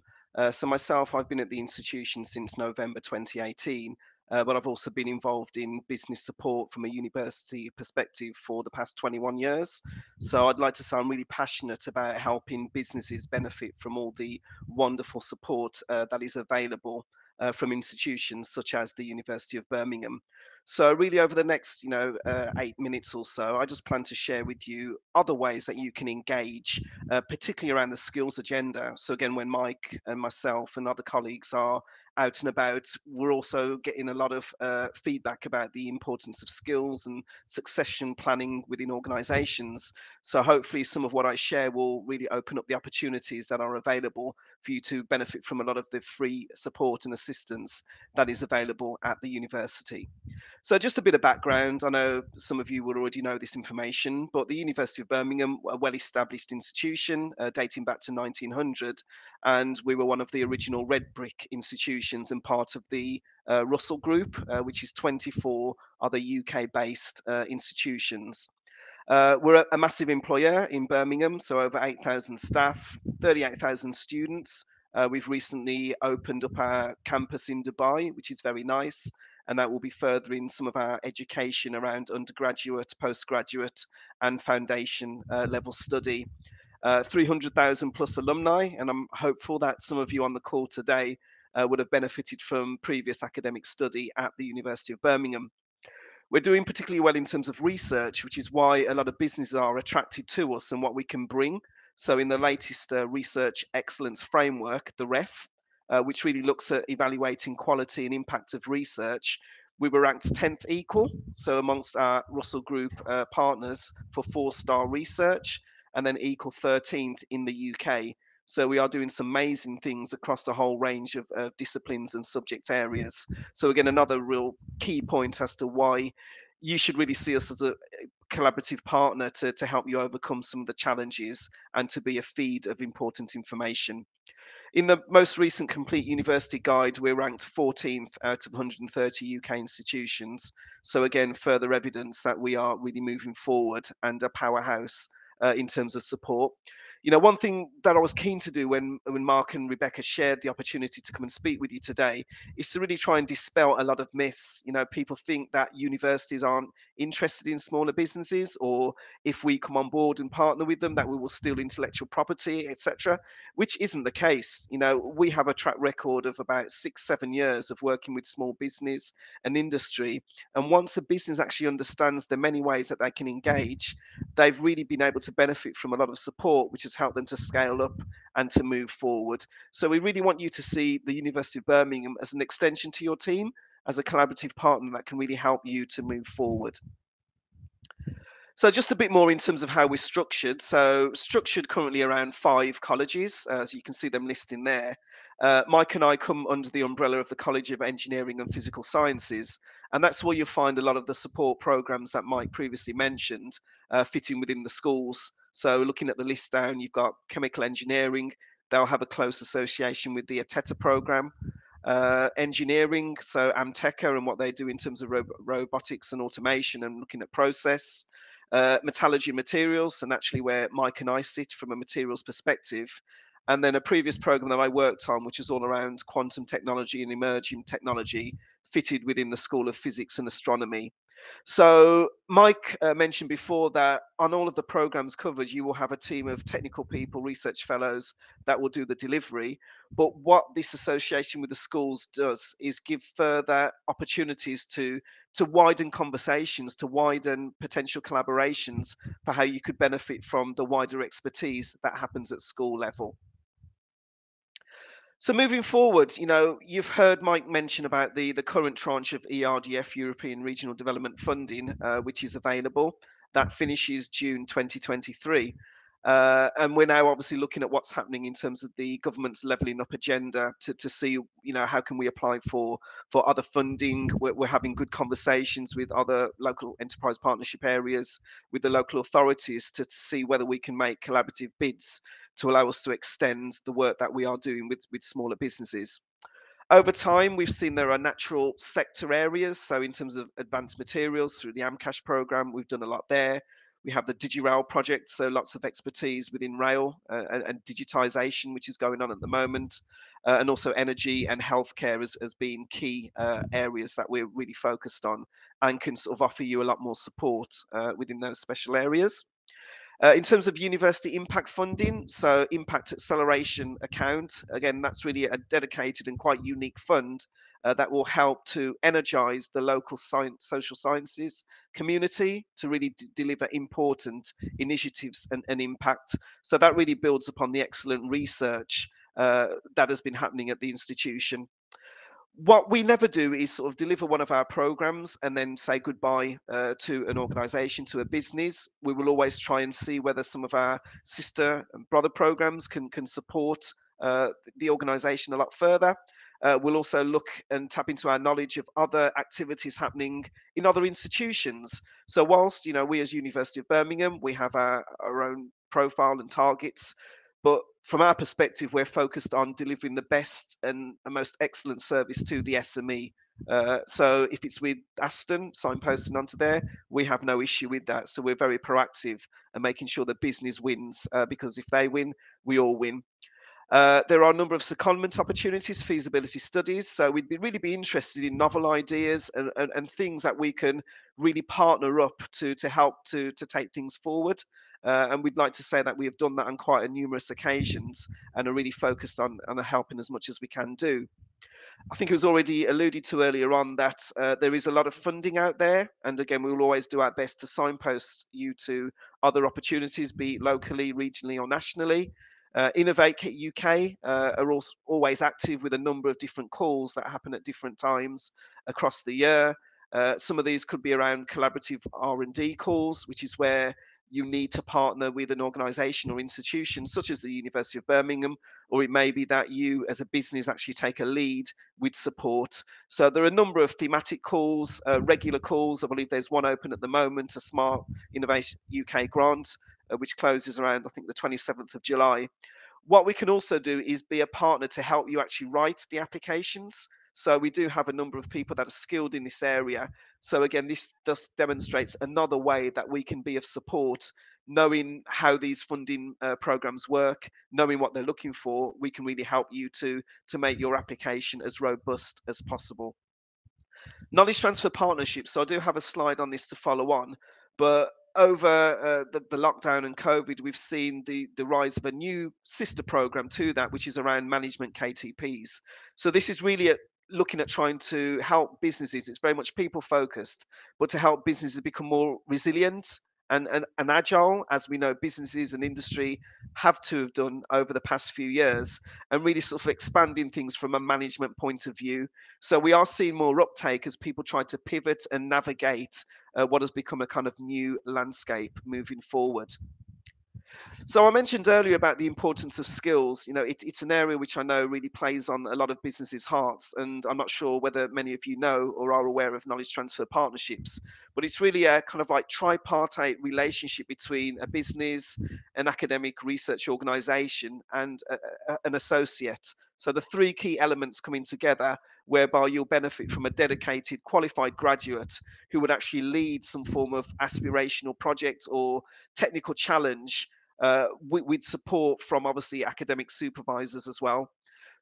S4: So myself, I've been at the institution since November 2018, but I've also been involved in business support from a university perspective for the past 21 years. So I'd like to say I'm really passionate about helping businesses benefit from all the wonderful support that is available from institutions such as the University of Birmingham. So really over the next 8 minutes or so, I just plan to share with you other ways that you can engage, particularly around the skills agenda. So again, when Mike and myself and other colleagues are out and about, we're also getting a lot of feedback about the importance of skills and succession planning within organizations. So hopefully some of what I share will really open up the opportunities that are available for you to benefit from a lot of the free support and assistance that is available at the university. So just a bit of background. I know some of you will already know this information, but the University of Birmingham, a well-established institution dating back to 1900, and we were one of the original red brick institutions and part of the Russell Group, which is 24 other UK-based institutions. We're a massive employer in Birmingham, so over 8,000 staff, 38,000 students. We've recently opened up our campus in Dubai, which is very nice. and that will be furthering some of our education around undergraduate, postgraduate, and foundation level study. 300,000 plus alumni, and I'm hopeful that some of you on the call today would have benefited from previous academic study at the University of Birmingham. We're doing particularly well in terms of research, which is why a lot of businesses are attracted to us and what we can bring. So in the latest Research Excellence Framework, the REF, which really looks at evaluating quality and impact of research, we were ranked 10th equal, so amongst our Russell Group partners for 4-star research, and then equal 13th in the UK. So we are doing some amazing things across a whole range of disciplines and subject areas. So again, another real key point as to why you should really see us as a collaborative partner to help you overcome some of the challenges and to be a feed of important information. In the most recent Complete University Guide, we're ranked 14th out of 130 UK institutions. So again, further evidence that we are really moving forward and a powerhouse in terms of support. You know, one thing that I was keen to do when Mark and Rebecca shared the opportunity to come and speak with you today is to really try and dispel a lot of myths. You know, people think that universities aren't interested in smaller businesses, or if we come on board and partner with them, that we will steal intellectual property, etc., which isn't the case. You know, we have a track record of about 6-7 years of working with small business and industry. And once a business actually understands the many ways that they can engage, they've really been able to benefit from a lot of support, which has helped them to scale up and to move forward. So we really want you to see the University of Birmingham as an extension to your team, as a collaborative partner that can really help you to move forward. So just a bit more in terms of how we're structured. So structured currently around 5 colleges, as you can see them listing there. Mike and I come under the umbrella of the College of Engineering and Physical Sciences, and that's where you'll find a lot of the support programs that Mike previously mentioned fitting within the schools. So looking at the list down, you've got chemical engineering. They'll have a close association with the ATETA program. Engineering, so Amteca and what they do in terms of robotics and automation and looking at process. Metallurgy and materials, and actually where Mike and I sit from a materials perspective. And then a previous program that I worked on, which is all around quantum technology and emerging technology, fitted within the School of Physics and Astronomy. So Mike mentioned before that on all of the programs covered, you will have a team of technical people, research fellows that will do the delivery. But what this association with the schools does is give further opportunities to widen conversations, to widen potential collaborations for how you could benefit from the wider expertise that happens at school level. So moving forward, you know, you've heard Mike mention about the current tranche of ERDF, European Regional Development Funding, which is available. That finishes June 2023. And we're now obviously looking at what's happening in terms of the government's levelling up agenda to see, you know, how can we apply for other funding. We're having good conversations with other local enterprise partnership areas, with the local authorities to see whether we can make collaborative bids to allow us to extend the work that we are doing with smaller businesses. Over time, we've seen there are natural sector areas. So in terms of advanced materials through the AMCASH program, we've done a lot there. We have the DigiRail project, so lots of expertise within rail and digitization, which is going on at the moment, and also energy and healthcare as being key areas that we're really focused on and can sort of offer you a lot more support within those special areas. In terms of university impact funding, so impact acceleration account, again, that's really a dedicated and quite unique fund that will help to energize the local social sciences community to really deliver important initiatives and impact. So that really builds upon the excellent research that has been happening at the institution. What we never do is sort of deliver one of our programs and then say goodbye to an organization, to a business. We will always try and see whether some of our sister and brother programs can support the organization a lot further. We'll also look and tap into our knowledge of other activities happening in other institutions. So whilst, you know, we as University of Birmingham, we have our own profile and targets, but from our perspective, we're focused on delivering the best and most excellent service to the SME. So if it's with Aston signposting onto there, we have no issue with that. So we're very proactive and making sure the business wins, because if they win, we all win. There are a number of secondment opportunities, feasibility studies. So we'd really be interested in novel ideas and things that we can really partner up to help to take things forward. And we'd like to say that we have done that on quite a numerous occasions and are really focused on helping as much as we can do. I think it was already alluded to earlier on that there is a lot of funding out there. And again, we will always do our best to signpost you to other opportunities, be it locally, regionally, or nationally. Innovate UK are also always active with a number of different calls that happen at different times across the year. Some of these could be around collaborative R&D calls, which is where you need to partner with an organization or institution such as the University of Birmingham, or it may be that you as a business actually take a lead with support. So there are a number of thematic calls, regular calls. I believe there's one open at the moment, a Smart Innovation UK grant, which closes around, I think, the 27th of July. What we can also do is be a partner to help you actually write the applications. So we do have a number of people that are skilled in this area. So again, this just demonstrates another way that we can be of support, knowing how these funding programs work, knowing what they're looking for. We can really help you to make your application as robust as possible. Knowledge transfer partnerships. So I do have a slide on this to follow on, but over the lockdown and COVID, we've seen the rise of a new sister program to that, which is around management KTPs. So this is really looking at trying to help businesses. It's very much people focused, but to help businesses become more resilient and agile, as we know businesses and industry have to have done over the past few years, and really sort of expanding things from a management point of view. So we are seeing more uptake as people try to pivot and navigate what has become a kind of new landscape moving forward. So I mentioned earlier about the importance of skills. You know, it's an area which I know really plays on a lot of businesses' hearts, and I'm not sure whether many of you know or are aware of knowledge transfer partnerships, but it's really a kind of like tripartite relationship between a business, an academic research organization, and an associate. So the three key elements coming together, whereby you'll benefit from a dedicated qualified graduate who would actually lead some form of aspirational project or technical challenge with support from obviously academic supervisors as well.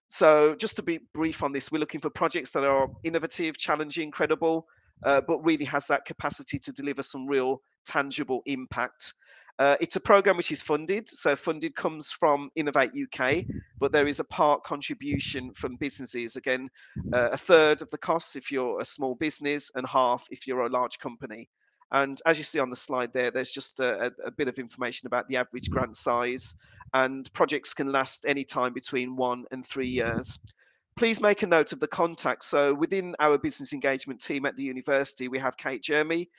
S4: So just to be brief on this, we're looking for projects that are innovative, challenging, credible, but really has that capacity to deliver some real tangible impact. It's a program which is funded. So funded comes from Innovate UK, but there is a part contribution from businesses. Again, a third of the costs if you're a small business and half if you're a large company. And as you see on the slide there, there's just a bit of information about the average grant size, and projects can last any time between 1 and 3 years. Please make a note of the contact. So within our business engagement team at the university, we have Kate Jeremy.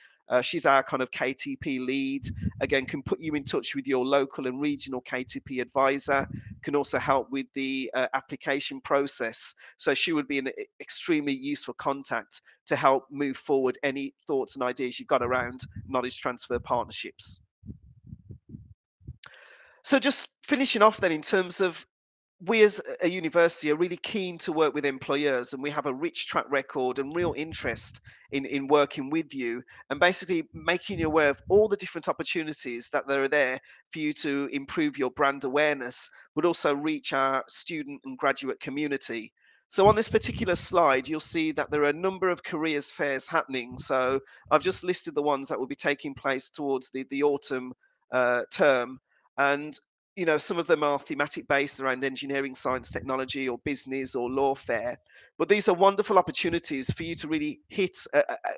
S4: She's our kind of KTP lead. Again, can put you in touch with your local and regional KTP advisor, can also help with the application process. So she would be an extremely useful contact to help move forward any thoughts and ideas you've got around knowledge transfer partnerships. So just finishing off then, in terms of, we as a university are really keen to work with employers, and we have a rich track record and real interest in working with you and basically making you aware of all the different opportunities that there are there for you to improve your brand awareness, but also reach our student and graduate community. So on this particular slide, you'll see that there are a number of careers fairs happening. So I've just listed the ones that will be taking place towards the autumn term. And you know, some of them are thematic based around engineering, science, technology, or business or law fair. But these are wonderful opportunities for you to really hit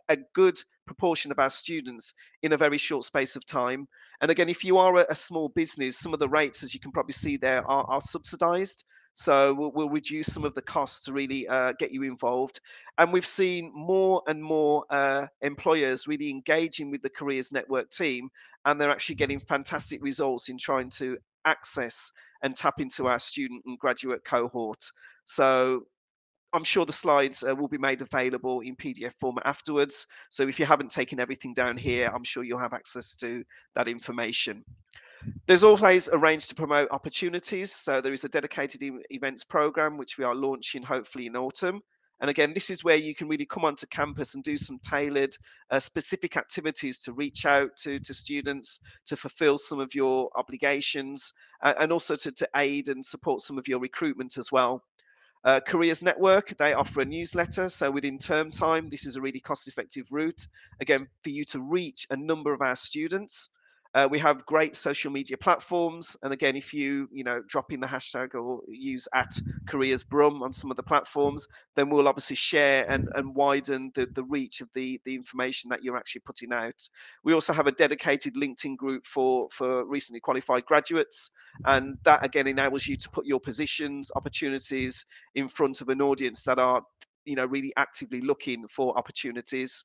S4: a good proportion of our students in a very short space of time. And again, if you are a small business, some of the rates, as you can probably see there, are subsidized. So we'll reduce some of the costs to really get you involved. And we've seen more and more employers really engaging with the Careers Network team, and they're actually getting fantastic results in trying to access and tap into our student and graduate cohort. So I'm sure the slides will be made available in PDF format afterwards. So if you haven't taken everything down here, I'm sure you'll have access to that information. There's always a range to promote opportunities. So there is a dedicated events program, which we are launching hopefully in autumn. And again, this is where you can really come onto campus and do some tailored specific activities to reach out to students, to fulfill some of your obligations, and also to aid and support some of your recruitment as well. Careers Network, they offer a newsletter. So within term time, this is a really cost-effective route, again, for you to reach a number of our students. We have great social media platforms. And again, if you drop in the hashtag or use @CareersBrum on some of the platforms, then we'll obviously share and widen the reach of the information that you're actually putting out. We also have a dedicated LinkedIn group for recently qualified graduates. And that, again, enables you to put your positions, opportunities in front of an audience that are really actively looking for opportunities.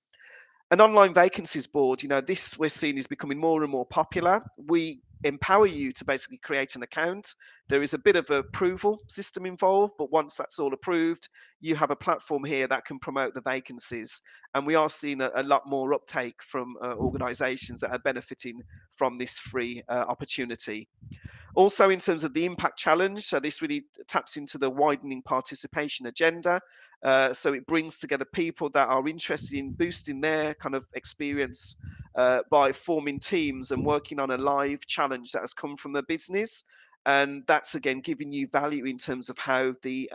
S4: An online vacancies board, this we're seeing is becoming more and more popular. We empower you to basically create an account. There is a bit of an approval system involved, but once that's all approved, you have a platform here that can promote the vacancies. And we are seeing a lot more uptake from organisations that are benefiting from this free opportunity. Also, in terms of the impact challenge, so this really taps into the widening participation agenda. So it brings together people that are interested in boosting their kind of experience by forming teams and working on a live challenge that has come from the business. And that's, again, giving you value in terms of how the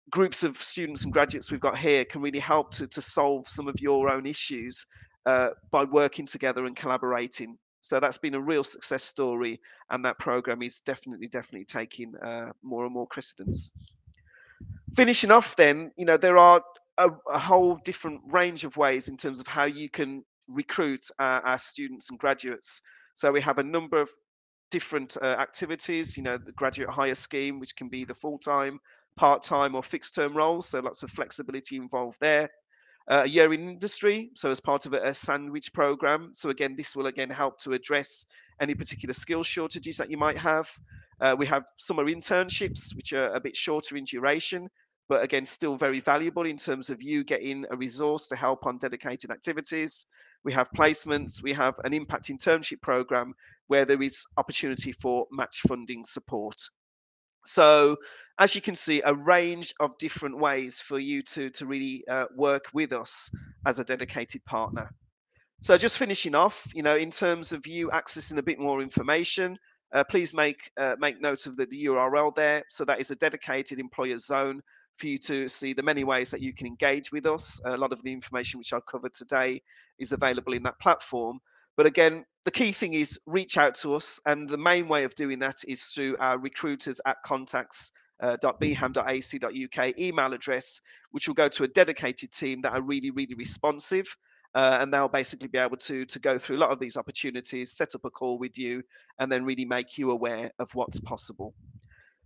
S4: groups of students and graduates we've got here can really help to solve some of your own issues by working together and collaborating. So that's been a real success story, and that program is definitely taking more and more precedence. Finishing off then, there are a whole different range of ways in terms of how you can recruit our students and graduates. So we have a number of different activities, the graduate hire scheme, which can be the full-time, part-time or fixed-term roles. So lots of flexibility involved there. A year in industry, so as part of a sandwich program. So again, this will help to address any particular skill shortages that you might have. We have summer internships, which are a bit shorter in duration, but again, still very valuable in terms of you getting a resource to help on dedicated activities. We have placements. We have an impact internship program where there is opportunity for match funding support. So as you can see, a range of different ways for you to really work with us as a dedicated partner. So just finishing off, in terms of you accessing a bit more information, please make note of the URL there. So that is a dedicated employer zone for you to see the many ways that you can engage with us. A lot of the information which I've covered today is available in that platform. But again, the key thing is reach out to us. And the main way of doing that is through our recruiters@contacts.bham.ac.uk email address, which will go to a dedicated team that are really responsive. And they'll basically be able to go through a lot of these opportunities, set up a call with you, and then really make you aware of what's possible.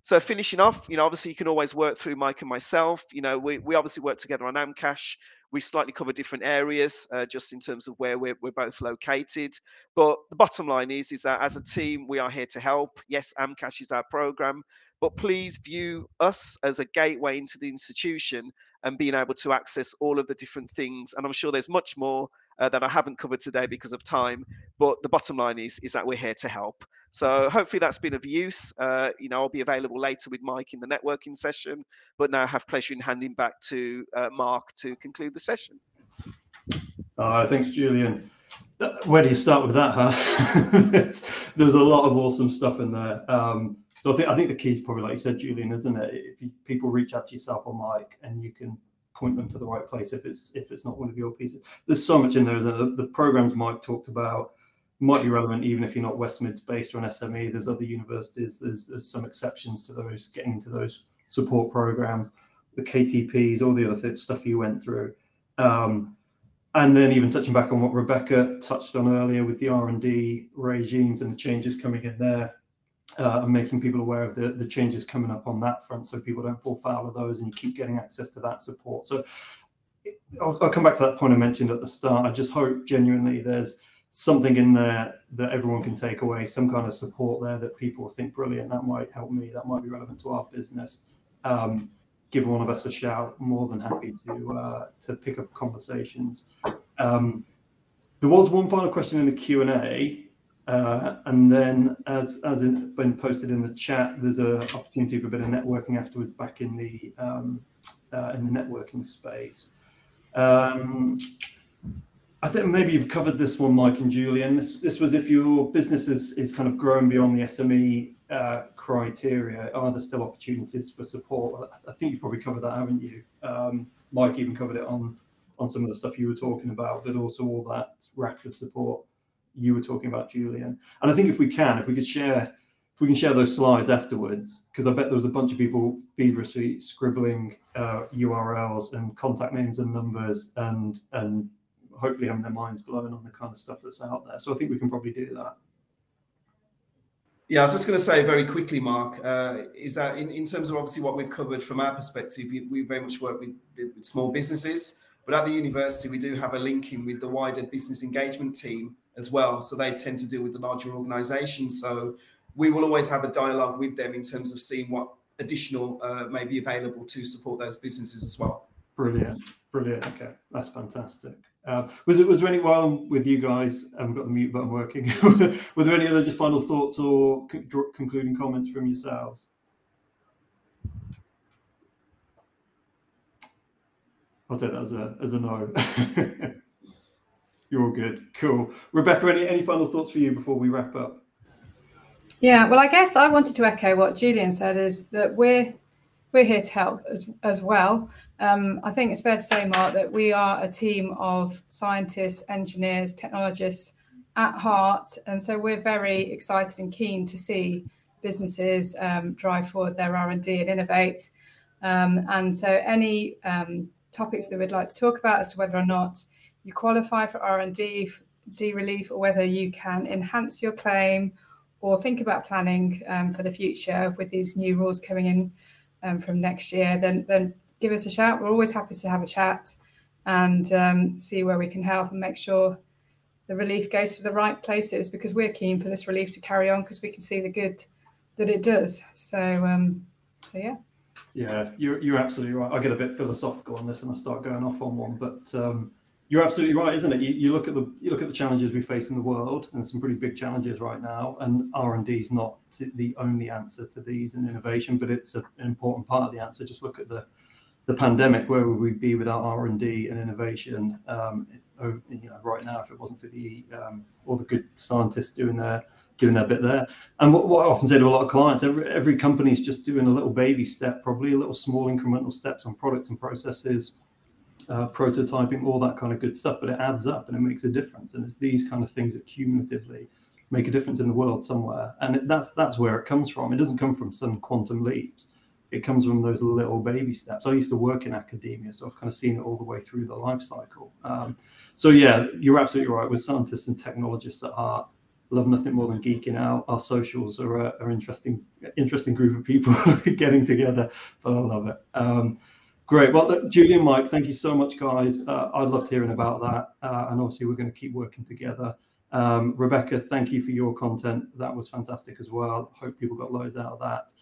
S4: So finishing off, obviously you can always work through Mike and myself. We obviously work together on AmCash. We slightly cover different areas just in terms of where we're both located. But the bottom line is that as a team, we are here to help. Yes, AmCash is our program, but please view us as a gateway into the institution and being able to access all of the different things. And I'm sure there's much more that I haven't covered today because of time, but the bottom line is that we're here to help. So hopefully that's been of use. I'll be available later with Mike in the networking session, but now I have pleasure in handing back to Mark to conclude the session.
S1: Thanks, Julian. Where do you start with that, huh? There's a lot of awesome stuff in there. So I think the key is probably, like you said, Julian, isn't it? If people reach out to yourself or Mike, and you can point them to the right place if it's not one of your pieces. There's so much in there. The programs Mike talked about might be relevant even if you're not West Mids based or an SME. There's other universities. There's some exceptions to those getting into those support programs, the KTPs, all the other stuff you went through. And then even touching back on what Rebecca touched on earlier with the R&D regimes and the changes coming in there, and making people aware of the changes coming up on that front, so people don't fall foul of those and you keep getting access to that support. So I'll come back to that point I mentioned at the start. I just hope genuinely there's something in there that everyone can take away, some kind of support there that people think, brilliant, that might help me, that might be relevant to our business. Give one of us a shout. More than happy to pick up conversations. There was one final question in the Q&A. And then, as it's been posted in the chat, there's an opportunity for a bit of networking afterwards back in the in the networking space. I think maybe you've covered this one, Mike and Julian. This was if your business is kind of grown beyond the SME criteria, are there still opportunities for support? I think you've probably covered that, haven't you? Mike even covered it on some of the stuff you were talking about, but also all that raft of support you were talking about, Julian. And I think if we can share those slides afterwards, because I bet there was a bunch of people feverishly scribbling URLs and contact names and numbers and hopefully having their minds blown on the kind of stuff that's out there. So I think we can probably do that.
S5: Yeah, I was just going to say very quickly, Mark, is that in terms of obviously what we've covered from our perspective, we very much work with small businesses, but at the university, we do have a link in with the wider business engagement team as well. So they tend to deal with the larger organizations. So we will always have a dialogue with them in terms of seeing what additional may be available to support those businesses as well.
S1: Brilliant. Okay, that's fantastic. Was there any, while I'm with you guys, I haven't got the mute button working, were there any other just final thoughts or concluding comments from yourselves? I'll take that as a no. You're all good. Cool. Rebecca, any final thoughts for you before we wrap up?
S2: Yeah, well, I guess I wanted to echo what Julian said, is that we're here to help as well. I think it's fair to say, Mark, that we are a team of scientists, engineers, technologists at heart. And so we're very excited and keen to see businesses drive forward their R&D and innovate. And so any topics that we'd like to talk about as to whether or not you qualify for R&D relief, or whether you can enhance your claim or think about planning for the future with these new rules coming in from next year, then give us a shout. We're always happy to have a chat and see where we can help and make sure the relief goes to the right places, because we're keen for this relief to carry on because we can see the good that it does. So yeah. Yeah,
S1: you're absolutely right. I get a bit philosophical on this and I start going off on one, but you're absolutely right, isn't it? You look at the challenges we face in the world, and some pretty big challenges right now. And R&D is not the only answer to these and innovation, but it's an important part of the answer. Just look at the pandemic. Where would we be without R&D and innovation? Right now, if it wasn't for all the good scientists doing their bit there. And what I often say to a lot of clients, every company is just doing a little baby step, probably a little small incremental steps on products and processes. Prototyping, all that kind of good stuff, but it adds up and it makes a difference. And it's these kind of things that cumulatively make a difference in the world somewhere. And that's where it comes from. It doesn't come from some quantum leaps. It comes from those little baby steps. I used to work in academia, so I've kind of seen it all the way through the life cycle. So yeah, you're absolutely right. We're scientists and technologists at heart. Love nothing more than geeking out. Our socials are an interesting group of people getting together, but I love it. Great. Well, look, Julian, Mike, thank you so much, guys. I loved hearing about that. And obviously, we're going to keep working together. Rebecca, thank you for your content. That was fantastic as well. Hope people got loads out of that.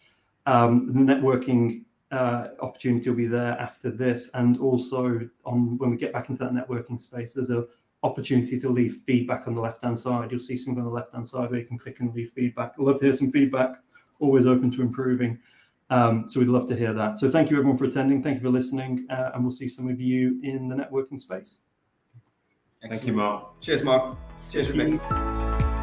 S1: The networking opportunity will be there after this. And also, when we get back into that networking space, there's an opportunity to leave feedback on the left-hand side. You'll see something on the left-hand side where you can click and leave feedback. I'd love to hear some feedback. Always open to improving. So we'd love to hear that. So thank you everyone for attending. Thank you for listening. And we'll see some of you in the networking space.
S5: Excellent. Thank you, Mark. Cheers, Mark. Cheers, Rebecca.